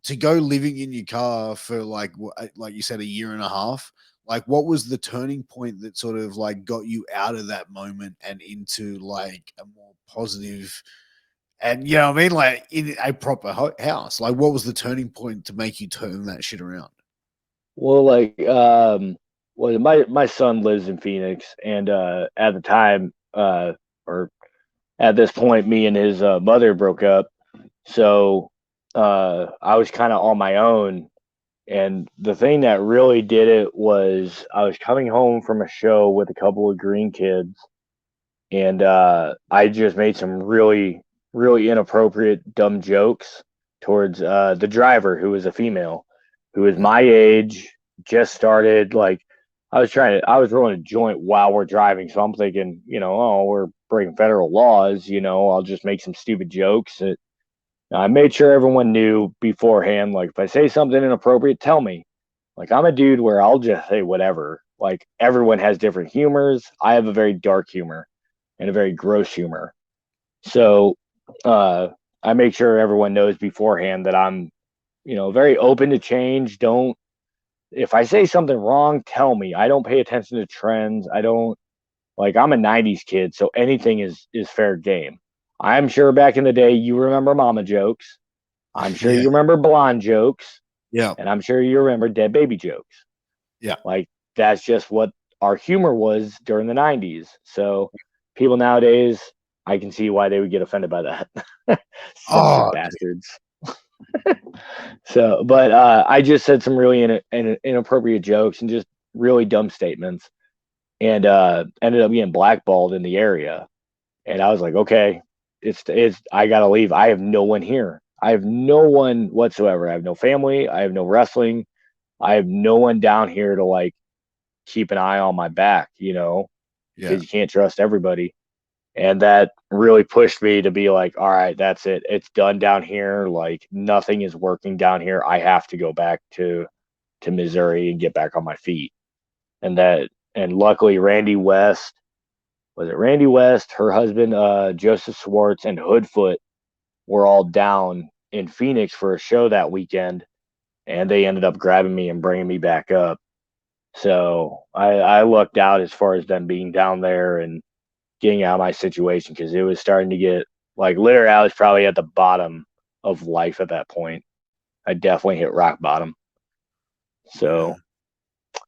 to go living in your car for like you said a year and a half, like what was the turning point that sort of like got you out of that moment and into like a more positive and you know what I mean, like in a proper house? Like what was the turning point to make you turn that shit around? well, like well, my son lives in Phoenix, and at the time, or at this point, me and his mother broke up. So I was kind of on my own. And the thing that really did it was I was coming home from a show with a couple of green kids, and I just made some really inappropriate, dumb jokes towards the driver, who was a female, who was Yeah, my age, just started. Like I was rolling a joint while we're driving, so I'm thinking, oh, we're breaking federal laws. I'll just make some stupid jokes. I made sure everyone knew beforehand. Like, if I say something inappropriate, tell me. Like, I'm a dude where I'll just say whatever. Like, everyone has different humors. I have a very dark humor and a very gross humor. So, uh, I make sure everyone knows beforehand that I'm, very open to change. Don't, if I say something wrong, tell me. I don't pay attention to trends. I don't, like, I'm a 90s kid, so anything is fair game. I'm sure back in the day you remember mama jokes. I'm sure yeah, you remember blonde jokes, yeah, and I'm sure you remember dead baby jokes. yeah. Like, that's just what our humor was during the 90s. So people nowadays, I can see why they would get offended by that. Sensitive Oh, bastards. So, but I just said some really inappropriate jokes and just really dumb statements, and ended up getting blackballed in the area. And I was like, okay, it's I gotta leave. I have no one here. I have no one whatsoever. I have no family. I have no wrestling. I have no one down here to like keep an eye on my back, yeah. because you can't trust everybody. And that really pushed me to be like, all right, that's it. It's done down here. Like nothing is working down here. I have to go back to Missouri and get back on my feet. And luckily Randy West, was it Randy West, her husband Joseph Swartz, and Hoodfoot were all down in Phoenix for a show that weekend, and they ended up grabbing me and bringing me back up. So I lucked out as far as them being down there and getting out of my situation, because it was starting to get like, literally, I was probably at the bottom of life at that point. I definitely hit rock bottom. Yeah. So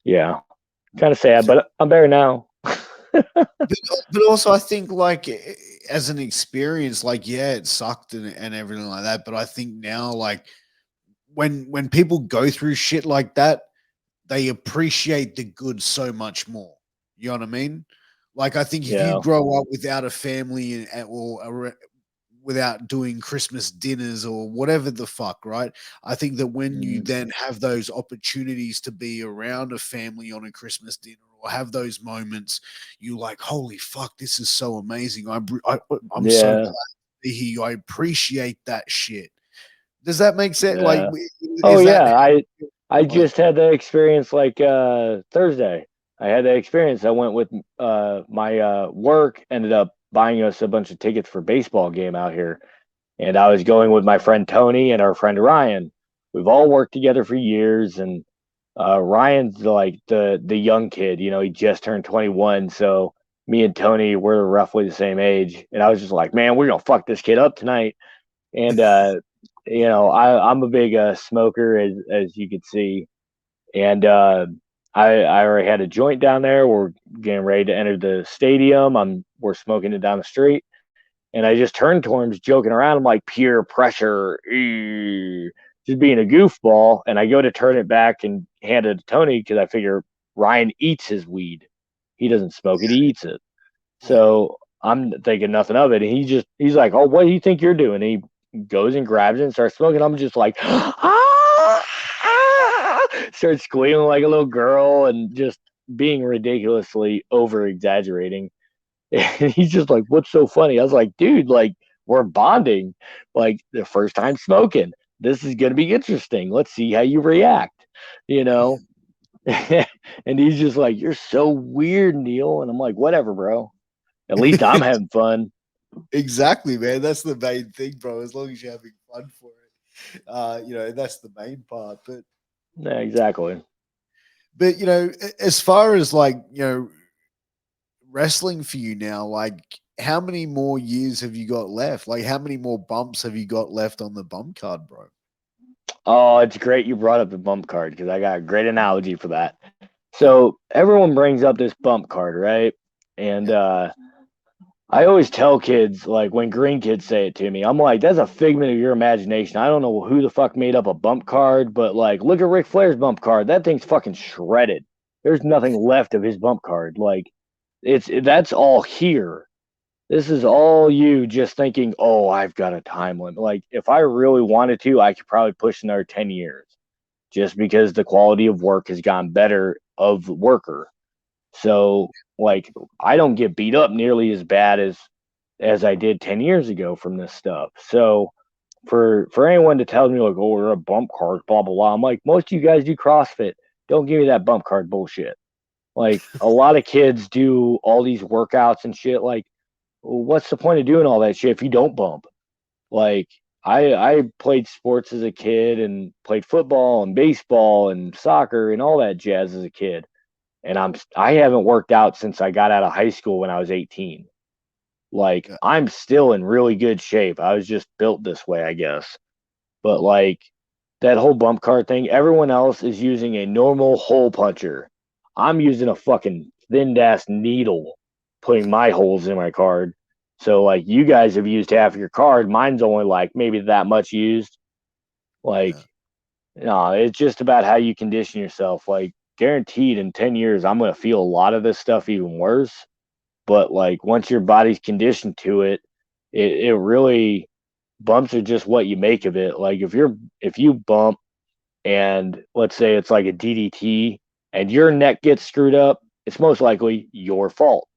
yeah, kind of sad, but I'm better now. But also, I think like as an experience, like yeah, it sucked and everything like that. But I think now, like when people go through shit like that, they appreciate the good so much more. You know what I mean? Like I think if you Yeah, grow up without a family without doing Christmas dinners or whatever the fuck, right? I think that when you mm, then have those opportunities to be around a family on a Christmas dinner or have those moments, you like, holy fuck, this is so amazing. I'm so glad yeah, to be here. I appreciate that shit. Does that make sense? Like, yeah. Oh is that yeah, I Oh, just had that experience like Thursday. I had that experience. I went with my work, ended up buying us a bunch of tickets for baseball game out here. And I was going with my friend Tony and our friend Ryan. We've all worked together for years, and Ryan's like the young kid. You know, he just turned 21, so me and Tony were roughly the same age. And I was just like, man, we're gonna fuck this kid up tonight. And you know, I'm a big smoker, as you could see, and I already had a joint down there. We're getting ready to enter the stadium. We're smoking it down the street, and I just turned to him, just joking around. I'm like, peer pressure, just being a goofball. And I go to turn it back and hand it to Tony because I figure Ryan eats his weed. He doesn't smoke it, he eats it. yeah. So I'm thinking nothing of it. And he's like, oh, what do you think you're doing? And he goes and grabs it and starts smoking. I'm just like, ah, ah, starts squealing like a little girl and just being ridiculously over exaggerating. And he's just like, what's so funny? I was like, dude, like, we're bonding. Like, the first time smoking. This is going to be interesting. Let's see how you react, you know? And he's just like, you're so weird, Neil. And I'm like, whatever, bro. At least I'm having fun. Exactly, man. That's the main thing, bro. As long as you're having fun for it, that's the main part. Yeah, exactly. But as far as like wrestling for you now, like how many more years have you got left? Like how many more bumps have you got left on the bump card, bro? Oh, it's great you brought up the bump card because I got a great analogy for that. So everyone brings up this bump card, right? And Yeah, I always tell kids, like when green kids say it to me, I'm like, that's a figment of your imagination. I don't know who the fuck made up a bump card, but like, look at Ric Flair's bump card. That thing's fucking shredded. There's nothing left of his bump card. Like, that's all here. This is all you just thinking, oh, I've got a time limit. Like, if I really wanted to, I could probably push another 10 years just because the quality of work has gotten better of the worker. So, like, I don't get beat up nearly as bad as I did 10 years ago from this stuff. So, for anyone to tell me like, oh, we're a bump card, blah blah blah, I'm like, most of you guys do CrossFit. Don't give me that bump card bullshit. Like a lot of kids do all these workouts and shit. Like, well, what's the point of doing all that shit if you don't bump? Like, I played sports as a kid and played football and baseball and soccer and all that jazz as a kid, and I haven't worked out since I got out of high school when I was 18. Like, yeah, I'm still in really good shape. I was just built this way, I guess. But like that whole bump card thing, everyone else is using a normal hole puncher. I'm using a fucking thin ass needle putting my holes in my card. So like you guys have used half of your card. Mine's only like maybe that much used. Like, yeah. no, it's just about how you condition yourself. Like, guaranteed in 10 years, I'm going to feel a lot of this stuff even worse. But like once your body's conditioned to it, it really, bumps are just what you make of it. Like if you bump and let's say it's like a DDT and your neck gets screwed up, it's most likely your fault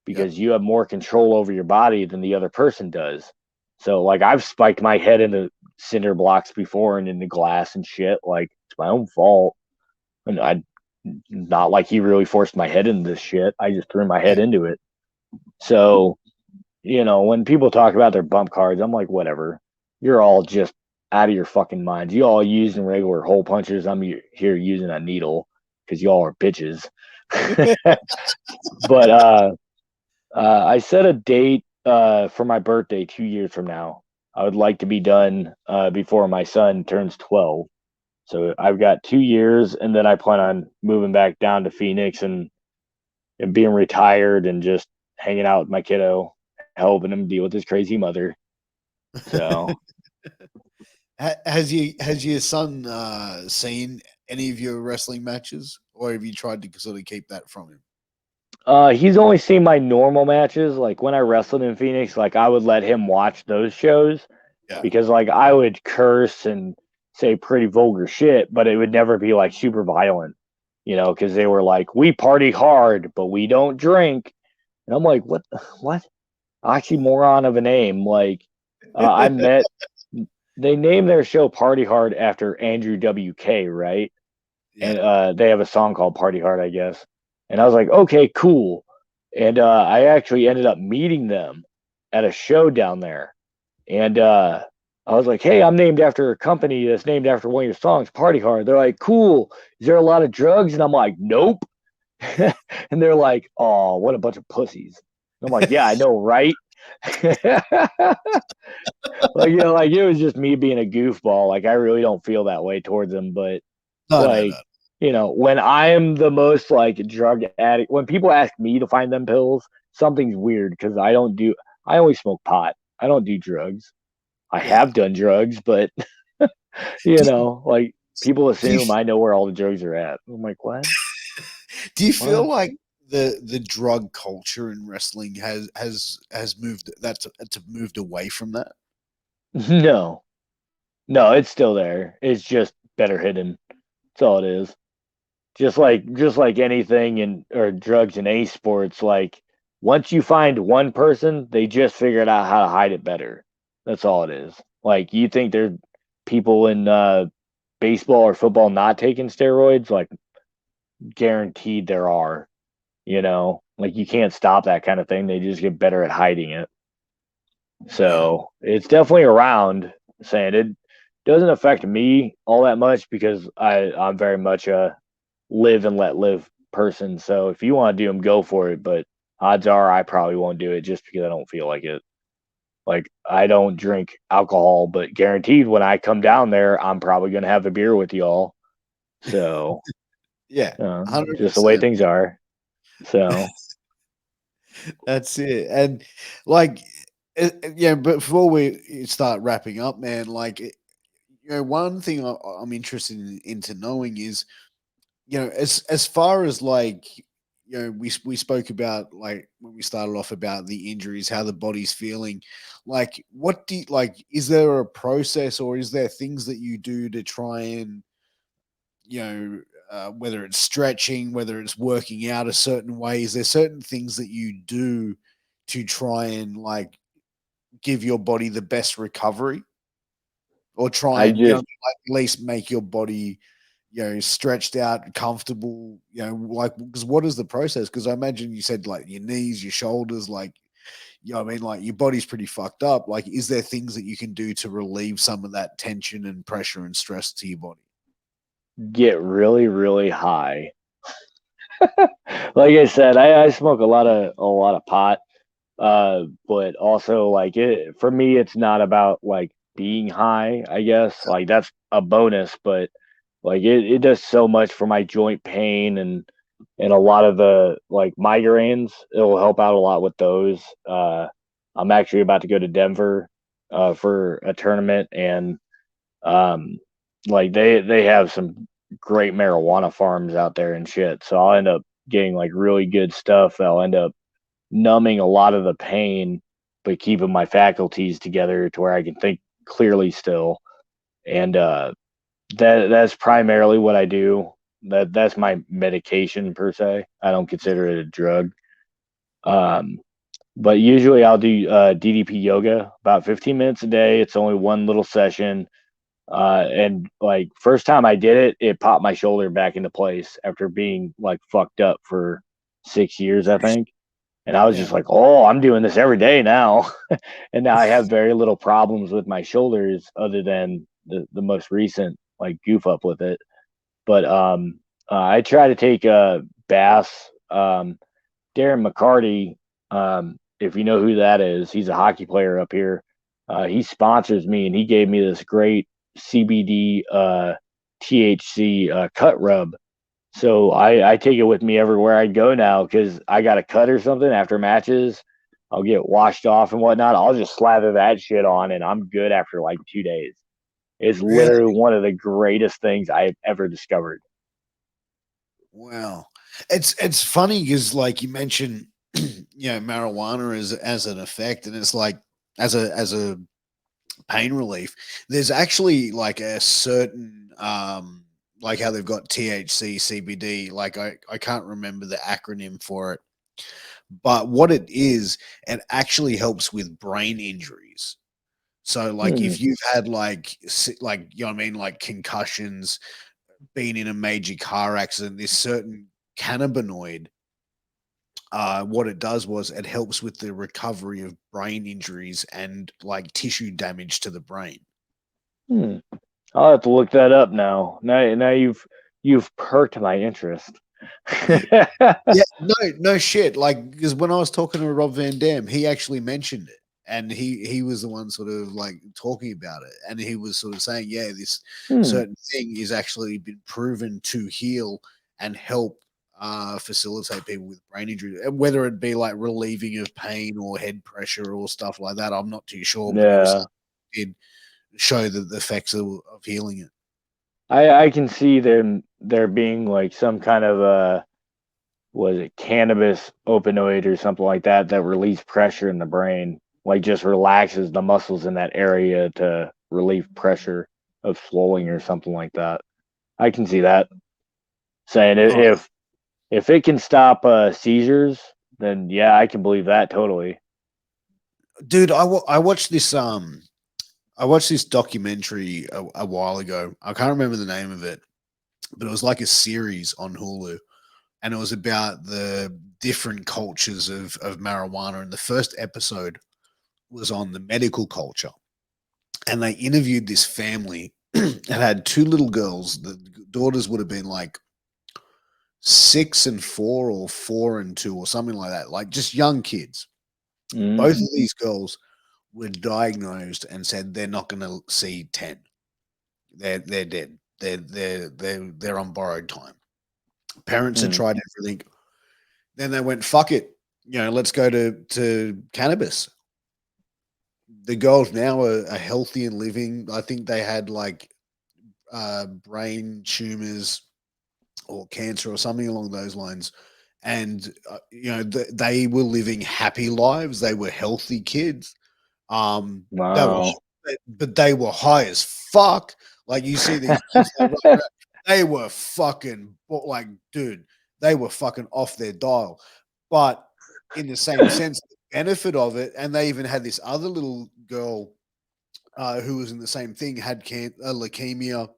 Yep. because you have more control over your body than the other person does. So like I've spiked my head into cinder blocks before and into glass and shit. Like it's my own fault. And I not like he really forced my head into this shit. I just threw my head Yeah. into it. So, when people talk about their bump cards, I'm like, whatever. You're all just out of your fucking minds. You all using regular hole punchers. I'm here using a needle because y'all are bitches. But I set a date for my birthday 2 years from now. I would like to be done before my son turns 12. So I've got 2 years, and then I plan on moving back down to Phoenix and being retired and just hanging out with my kiddo, helping him deal with his crazy mother. So Has your son seen any of your wrestling matches, or have you tried to sort of keep that from him? he's only seen my normal matches. Like when I wrestled in Phoenix, like I would let him watch those shows Yeah. because like I would curse and say pretty vulgar shit, but it would never be like super violent, because they were like, we party hard, but we don't drink. And I'm like, what? Oxymoron of a name. Like, I met, they named their show Party Hard after Andrew WK, right? Yeah. and they have a song called Party Hard, I guess. And I was like, okay, cool. And I actually ended up meeting them at a show down there. And I was like, hey, I'm named after a company that's named after one of your songs, Party Hard. They're like, cool. Is there a lot of drugs? And I'm like, nope. And they're like, oh, what a bunch of pussies. And I'm like, yeah, I know, right? Like, like it was just me being a goofball. Like, I really don't feel that way towards them. But No, no, like, no. when I am the most like drug addict, when people ask me to find them pills, something's weird because I only smoke pot. I don't do drugs. I Yeah. have done drugs, but Do, like people do you assume I know where all the drugs are at. I'm like, what? do you feel What? like the drug culture in wrestling has moved that's moved away from that? No, no, it's still there. It's just better hidden. That's all it is. Just like anything in or drugs in any sports, like once you find one person, they just figured out how to hide it better. That's all it is. Like you think there's people in baseball or football not taking steroids, like guaranteed there are, like you can't stop that kind of thing. They just get better at hiding it. Wow. So it's definitely around. Saying it doesn't affect me all that much because I'm very much a live and let live person. So if you want to do them, go for it. But odds are I probably won't do it just because I don't feel like it. Like I don't drink alcohol, but guaranteed when I come down there, I'm probably gonna have a beer with y'all. So Yeah, just the way 100%. things are. So That's it. And like, yeah, but before we start wrapping up, man, like, one thing I'm interested into knowing is, as far as like, we spoke about like when we started off about the injuries, how the body's feeling. Like, what do you, like? Is there a process, or is there things that you do to try and whether it's stretching, whether it's working out a certain way, is there certain things that you do to try and like give your body the best recovery or try I and, just like, at least make your body, stretched out, comfortable, like, because what is the process? Because I imagine you said like your knees, your shoulders, like, I mean, like your body's pretty fucked up. Like, is there things that you can do to relieve some of that tension and pressure and stress to your body? get really, really high. Like I said, I smoke a lot of pot. But also like it for me, it's not about like being high, I guess. Like that's a bonus, but like it does so much for my joint pain and a lot of the like migraines. It'll help out a lot with those. I'm actually about to go to Denver for a tournament and um like they have some great marijuana farms out there and shit. So I'll end up getting like really good stuff that'll end up numbing a lot of the pain, but keeping my faculties together to where I can think clearly still. And that's primarily what I do. That's my medication per se. I don't consider it a drug. Um, but usually I'll do DDP yoga about 15 minutes a day. It's only one little session. And like first time I did it, it popped my shoulder back into place after being like fucked up for 6 years, I think. And I was Yeah. just like, oh, I'm doing this every day now. And now I have very little problems with my shoulders other than the most recent like goof up with it. But I try to take baths. Darren McCarty, if you know who that is, he's a hockey player up here. He sponsors me and he gave me this great CBD THC cut rub, so I take it with me everywhere I go now because I got a cut or something after matches. I'll get washed off and whatnot. I'll just slather that shit on and I'm good after like 2 days. It's Really? literally one of the greatest things I've ever discovered. Wow. It's funny because like you mentioned, marijuana as an effect, and it's like as a pain relief. There's actually like a certain like how they've got THC, CBD. Like I can't remember the acronym for it, but what it is, it actually helps with brain injuries. So like Hmm. if you've had like like, like concussions, been in a major car accident, this certain cannabinoid, what it does was it helps with the recovery of brain injuries and like tissue damage to the brain. Hmm. I'll have to look that up now. Now you've perked my interest. Yeah, no shit. Like, because when I was talking to Rob Van Dam, he actually mentioned it, and he was the one sort of like talking about it, and he was sort of saying, yeah, this Hmm. certain thing is actually been proven to heal and help facilitate people with brain injury, whether it be like relieving of pain or head pressure or stuff like that. I'm not too sure, but it was Yeah. something that did show the effects of healing it. I can see there being like some kind of was it cannabis opioid or something like that release pressure in the brain, like just relaxes the muscles in that area to relieve pressure of swelling or something like that. I can see that. Saying Oh, if it can stop seizures, then yeah, I can believe that totally. dude, I watched this documentary a while ago. I can't remember the name of it, but it was like a series on Hulu, and it was about the different cultures of marijuana. And the first episode was on the medical culture, and they interviewed this family that had two little girls. The daughters would have been like 6 and 4, or 4 and 2, or something like that, like just young kids. Mm-hmm. Both of these girls were diagnosed and said they're not going to see 10. They're dead. They're on borrowed time. Parents had Mm. tried everything. Then they went, fuck it. Let's go to cannabis. The girls now are healthy and living. I think they had like brain tumors or cancer or something along those lines. And they were living happy lives. They were healthy kids. They were, Wow. but they were high as fuck. Like you see these kids, they were fucking like, dude, they were fucking off their dial. But in the same sense, the benefit of it, and they even had this other little girl who was in the same thing, had leukemia,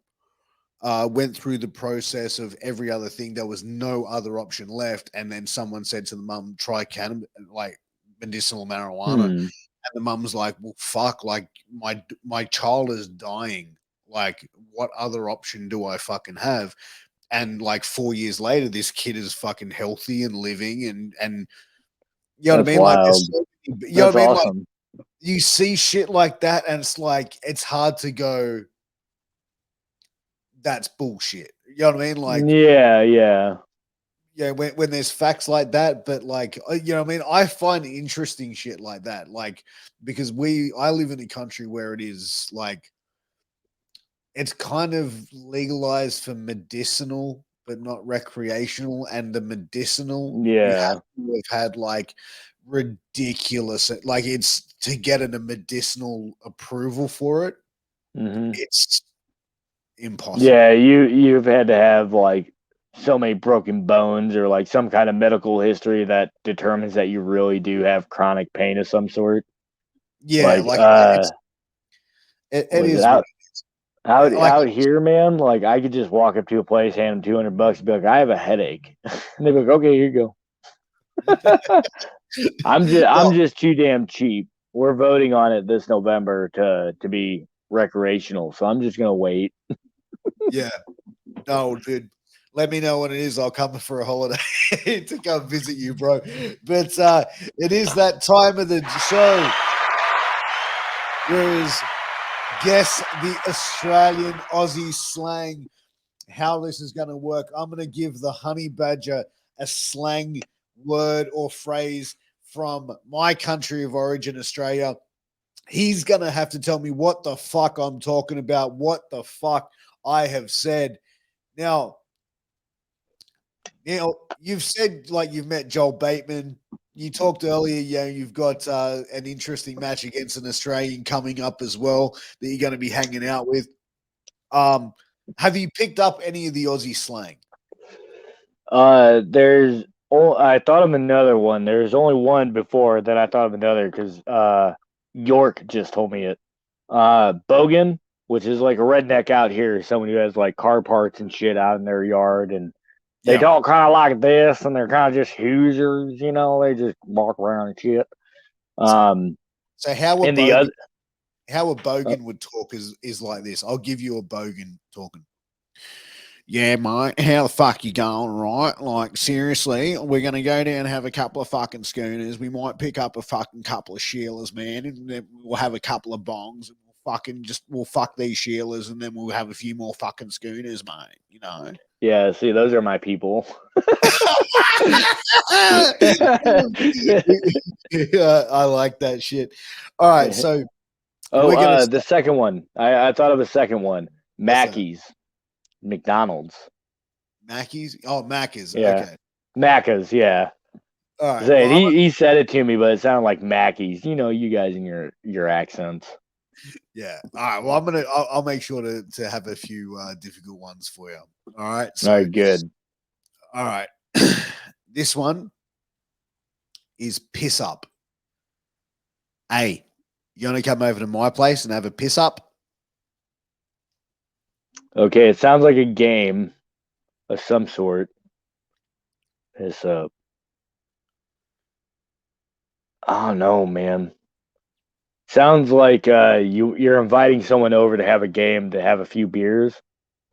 went through the process of every other thing. There was no other option left, and then someone said to the mum, "Try cannabis, like medicinal marijuana." Hmm. And the mum's like, "Well, fuck, like my child is dying. Like, what other option do I fucking have?" And like 4 years later, this kid is fucking healthy and living, and you know what I That's mean? Like, wild. you know That's what I mean? Like, awesome. you see shit like that, and it's like it's hard to go, that's bullshit. You know what I mean? Like, Yeah, yeah. yeah, when there's facts like that, but like, you know what I mean? I find interesting shit like that, like, because I live in a country where it is like, it's kind of legalized for medicinal, but not recreational. And the medicinal, you have Yeah. to have had like ridiculous, like, it's to get a medicinal approval for it, Hmm. it's Yeah, impossible. you've had to have like so many broken bones or like some kind of medical history that determines that you really do have chronic pain of some sort. Yeah, Like like it was it is what like out here, man? Like I could just walk up to a place, hand them $200, and be like, I have a headache. And they'd be like, okay, here you go. I'm well, just too damn cheap. We're voting on it this November to be recreational, so I'm just gonna wait. yeah. No, dude. Let me know when it is. I'll come for a holiday to come visit you, bro. But it is that time of the show. Whereas guess the Australian Aussie slang, how this is going to work. I'm going to give the honey badger a slang word or phrase from my country of origin, Australia. He's going to have to tell me what the fuck I'm talking about, what the fuck I have said. Now, you've said like you've met Joel Bateman. You talked earlier, you've got an interesting match against an Australian coming up as well that you're going to be hanging out with. Um, have you picked up any of the Aussie slang? There's I thought of another one. There's only one before that I thought of another because York just told me it. Bogan, which is like a redneck out here, someone who has like car parts and shit out in their yard, and they talk kind of like this, and they're kind of just Hoosiers, you know, they just walk around and shit. So how a and the bogan, other, how a bogan would talk is like this. I'll give you a bogan talking. Yeah, mate, how the fuck you going, right? Like, seriously, we're going to go down and have a couple of fucking schooners. We might pick up a fucking couple of Sheilas, man, and then we'll have a couple of bongs, and we'll fuck these Sheilas, and then we'll have a few more fucking schooners, mate, you know? Yeah, see, those are my people. Yeah, I like that shit. All right, so the second one. I thought of a second one. Mackey's. McDonald's. Mackey's? Oh, Macca's. Yeah. Okay. Macca's, yeah. All right. Well, he said it to me, but it sounded like Mackey's. You know, you guys and your accents. Yeah. All right. Well, I'll make sure to have a few difficult ones for you. All right. So, all right, good. All right. This one is piss up. Hey, you want to come over to my place and have a piss up? Okay, it sounds like a game of some sort. Piss up. Oh no, man. Sounds like you're inviting someone over to have a game to have a few beers,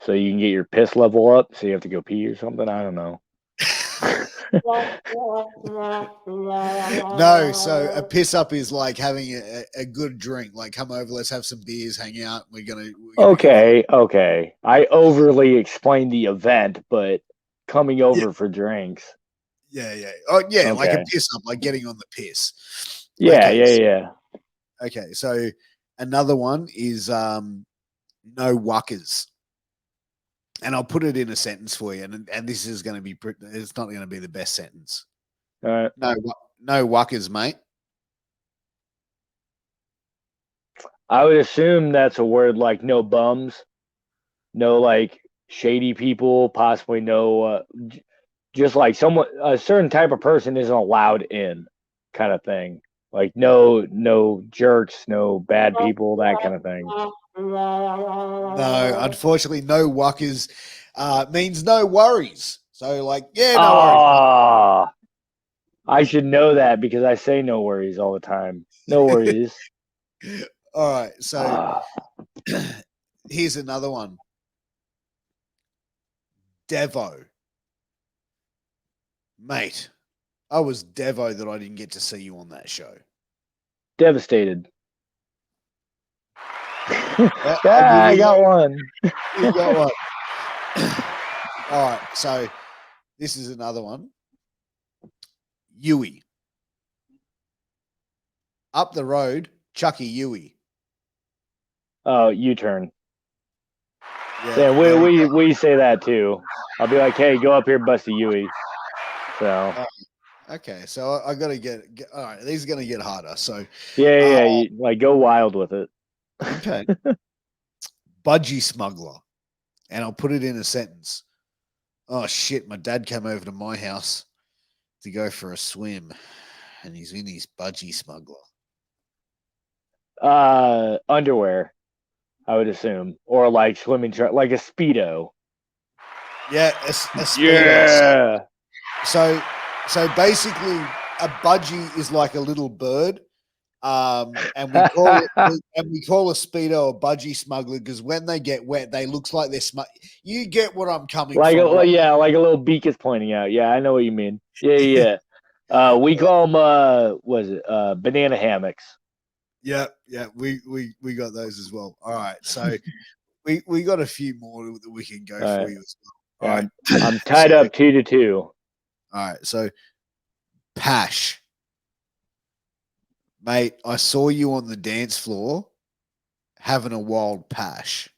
so you can get your piss level up. So you have to go pee or something. I don't know. No, so a piss up is like having a good drink. Like, come over, let's have some beers, hang out. We're gonna Okay. I overly explained the event, but coming over for drinks. Yeah. Oh, yeah, like a Okay. piss up, like getting on the piss. Yeah, Okay, yeah. Okay, so another one is no wuckers. And I'll put it in a sentence for you, and this is going to be it's not going to be the best sentence. All right. No wuckers, mate. I would assume that's a word like no bums, no like shady people, possibly no just like a certain type of person isn't allowed in, kind of thing. Like no jerks, no bad people, that kind of thing. No, unfortunately, no wuckers means no worries. So, like, yeah, no worries. Ah, I should know that because I say no worries all the time. No worries. All right, so Ah. here's another one. Devo. Mate, I was Devo that I didn't get to see you on that show. Devastated. I got one. You got one. All right, so this is another one. Yui. Up the road, Chucky Yui. Oh, U-turn. Yeah, we say that too. I'll be like, hey, go up here, Busty Yui. So okay, so I gotta get all right. These are gonna get harder. So yeah, like go wild with it. Okay. Budgie smuggler, and I'll put it in a sentence. Oh shit! My dad came over to my house to go for a swim, and he's in his budgie smuggler. Underwear, I would assume, or like swimming like a speedo. Yeah, a speedo. Yeah. So basically, a budgie is like a little bird, and we call a speedo a budgie smuggler because when they get wet, they looks like they're You get what I'm coming like from? right? Yeah, like a little beak is pointing out. Yeah, I know what you mean. Yeah. We call them banana hammocks. Yeah, we got those as well. All right, so we got a few more that we can go for you as well. All right, I'm tied up 2-2. All right, so Pash, mate, I saw you on the dance floor having a wild pash.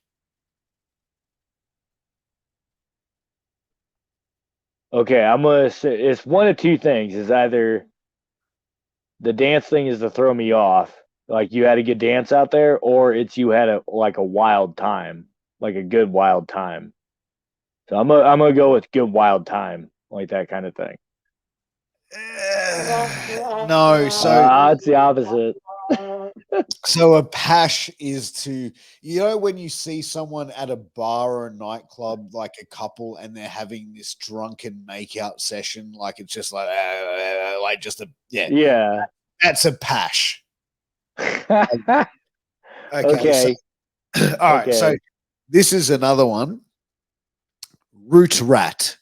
Okay, I'm gonna say it's one of two things. It's either the dance thing is to throw me off, like you had a good dance out there, or it's you had a wild time, like a good wild time. So I'm gonna go with good wild time, like that kind of thing. No, so it's the opposite. So a pash is to, when you see someone at a bar or a nightclub, like a couple, and they're having this drunken makeout session, like it's just like just a, Yeah. that's a pash. Okay. So, Okay. all right. So Okay. this is another one. Root rat.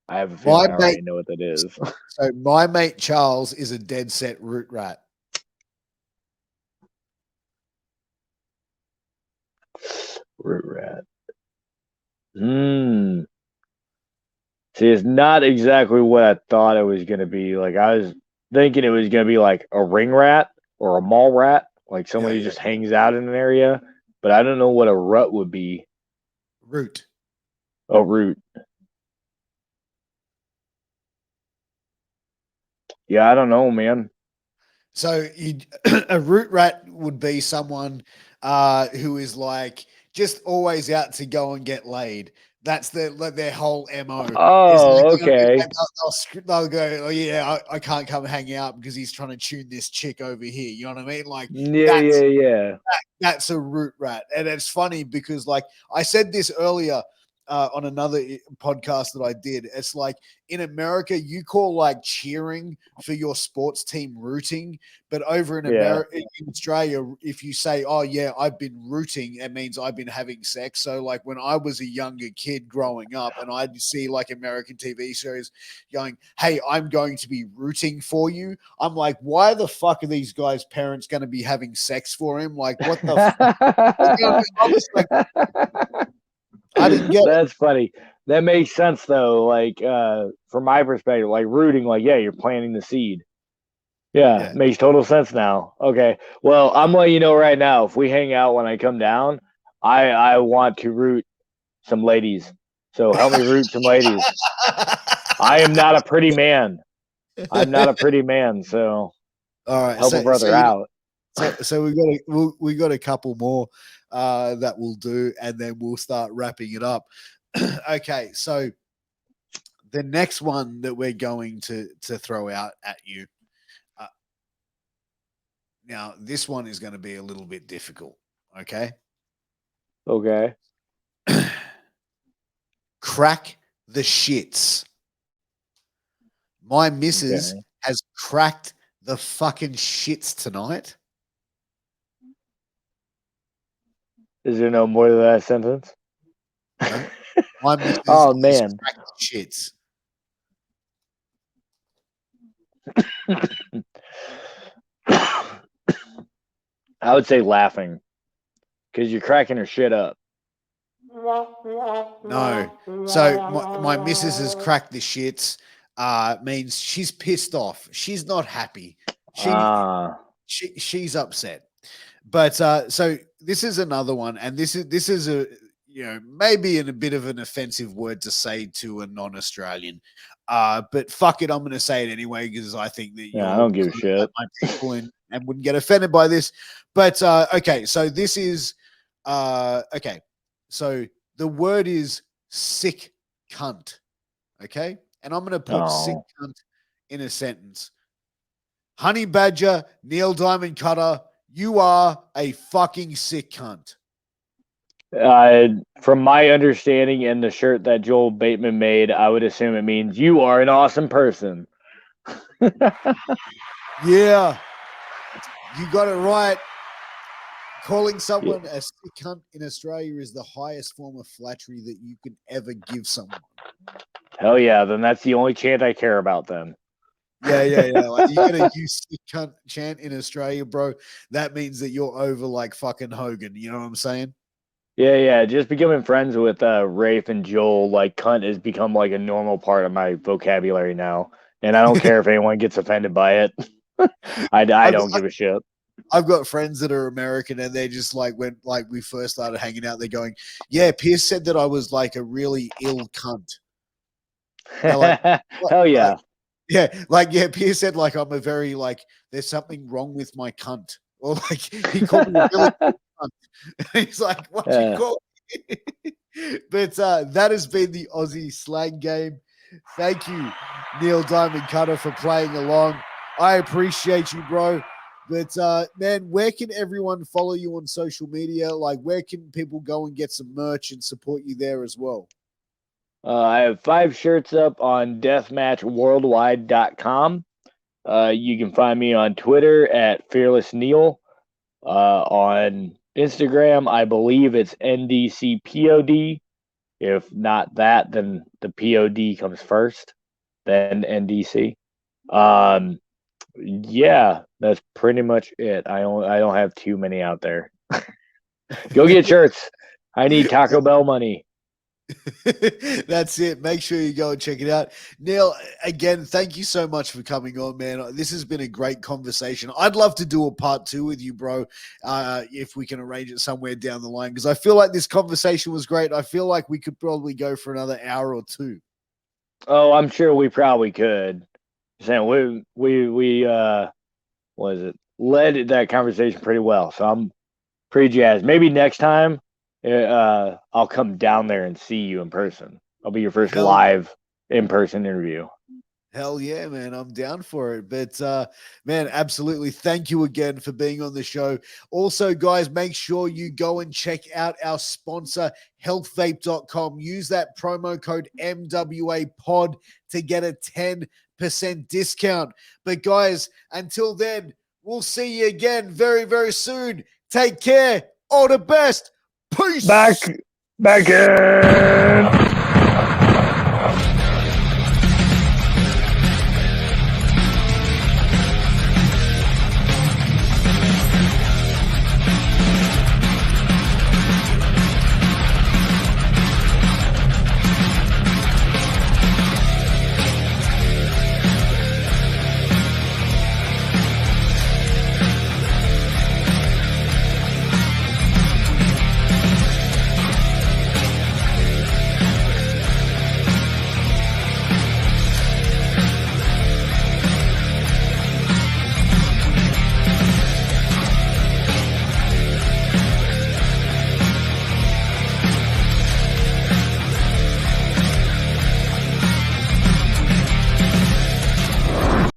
I have a My feeling I mate, already know what that is. so my mate Charles is a dead set root rat. Root rat. Hmm. See, it's not exactly what I thought it was gonna be. Like I was thinking it was gonna be like a ring rat or a mall rat, like someone who just Yeah. hangs out in an area. But I don't know what a rut would be. Root. Oh, root. Yeah, I don't know, man. So a root rat would be someone who is like just always out to go and get laid. That's their whole MO is like, Oh, you know what I mean? okay. And they'll go, oh yeah, I can't come hang out because he's trying to tune this chick over here. You know what I mean? Like Yeah, that's yeah, yeah. that's a root rat. And it's funny because, like, I said this earlier on another podcast that I did. It's like in America, you call like cheering for your sports team rooting, but over in Yeah. America, in Australia, if you say, "Oh yeah, I've been rooting," it means I've been having sex. So, like when I was a younger kid growing up, and I'd see like American TV shows going, "Hey, I'm going to be rooting for you." I'm like, why the fuck are these guys' parents going to be having sex for him? Like, what the fuck? You know what I mean? I was like, I didn't get it. That's funny. That makes sense though. Like from my perspective, like rooting, like yeah, you're planting the seed. Yeah, Yeah. makes total sense now. Okay. Well, I'm letting you know right now, if we hang out when I come down, I want to root some ladies. So help me root some ladies. I am not a pretty man. I'm not a pretty man, so All right. help a So brother out. we got a couple more that we'll do, and then we'll start wrapping it up. Okay. So the next one that we're going to throw out at you. Uh, Now, this one is going to be a little bit difficult. Okay. Okay. Crack the shits. My missus Okay. has cracked the fucking shits tonight. Is there no more to that sentence? No, my missus Oh has man. cracked the shits. I would say laughing because you're cracking her shit up. No. So my missus has cracked the shits. Means she's pissed off. She's not happy. She Ah, she's upset. But so this is another one, and this is a maybe in a bit of an offensive word to say to a non-Australian. But fuck it, I'm going to say it anyway because I think that yeah, I you're don't give a kind of like shit. my people and wouldn't get offended by this. But okay, so this is okay. So the word is sick cunt. Okay, and I'm going to put sick Oh, cunt in a sentence. Honey Badger, Neil Diamond Cutter, you are a fucking sick cunt. uh, from my understanding in the shirt that Joel Bateman made, I would assume it means you are an awesome person. Yeah, you got it right. Calling Yeah. someone a sick cunt in Australia is the highest form of flattery that you can ever give someone. Hell yeah, then that's the only chant I care about then. Yeah. Like you get a "you sick cunt" chant in Australia, bro. That means that you're over like fucking Hogan. You know what I'm saying? Yeah. Just becoming friends with Rafe and Joel, like cunt has become like a normal part of my vocabulary now. And I don't care if anyone gets offended by it. I I've, don't give a shit. I've got friends that are American, and they're just like when like we first started hanging out, they're going, "Yeah, Piers said that I was like a really ill cunt." They're like, "What?" Hell yeah. Yeah, Piers said like I'm a very like there's something wrong with my cunt, or like he called me a really ill cunt. He's like, "What you Yeah. call me?" But that has been the Aussie slang game. Thank you, Neil Diamond Cutter, for playing along. I appreciate you, bro. But man, where can everyone follow you on social media? Like, where can people go and get some merch and support you there as well? I have 5 shirts up on deathmatchworldwide.com. You can find me on Twitter at fearlessneil. On Instagram, I believe it's NDCPOD. If not that, then the POD comes first, then NDC. Yeah, that's pretty much it. I don't have too many out there. Go get shirts. I need Taco Bell money. That's it. Make sure you go and check it out. Neil, again, thank you so much for coming on, man. This has been a great conversation. I'd love to do a part 2 with you, bro, if we can arrange it somewhere down the line, because I feel like this conversation was great. I feel like we could probably go for another hour or 2. Oh, I'm sure we probably could. Saying we was it led that conversation pretty well, so I'm pretty jazzed. Maybe next time, I'll come down there and see you in person. I'll be your first live in-person interview. Hell yeah, man. I'm down for it. But man, absolutely. Thank you again for being on the show. Also, guys, make sure you go and check out our sponsor, healthvape.com. Use that promo code MWAPOD to get a 10% discount. But guys, until then, we'll see you again very, very soon. Take care. All the best. Peace. Back in.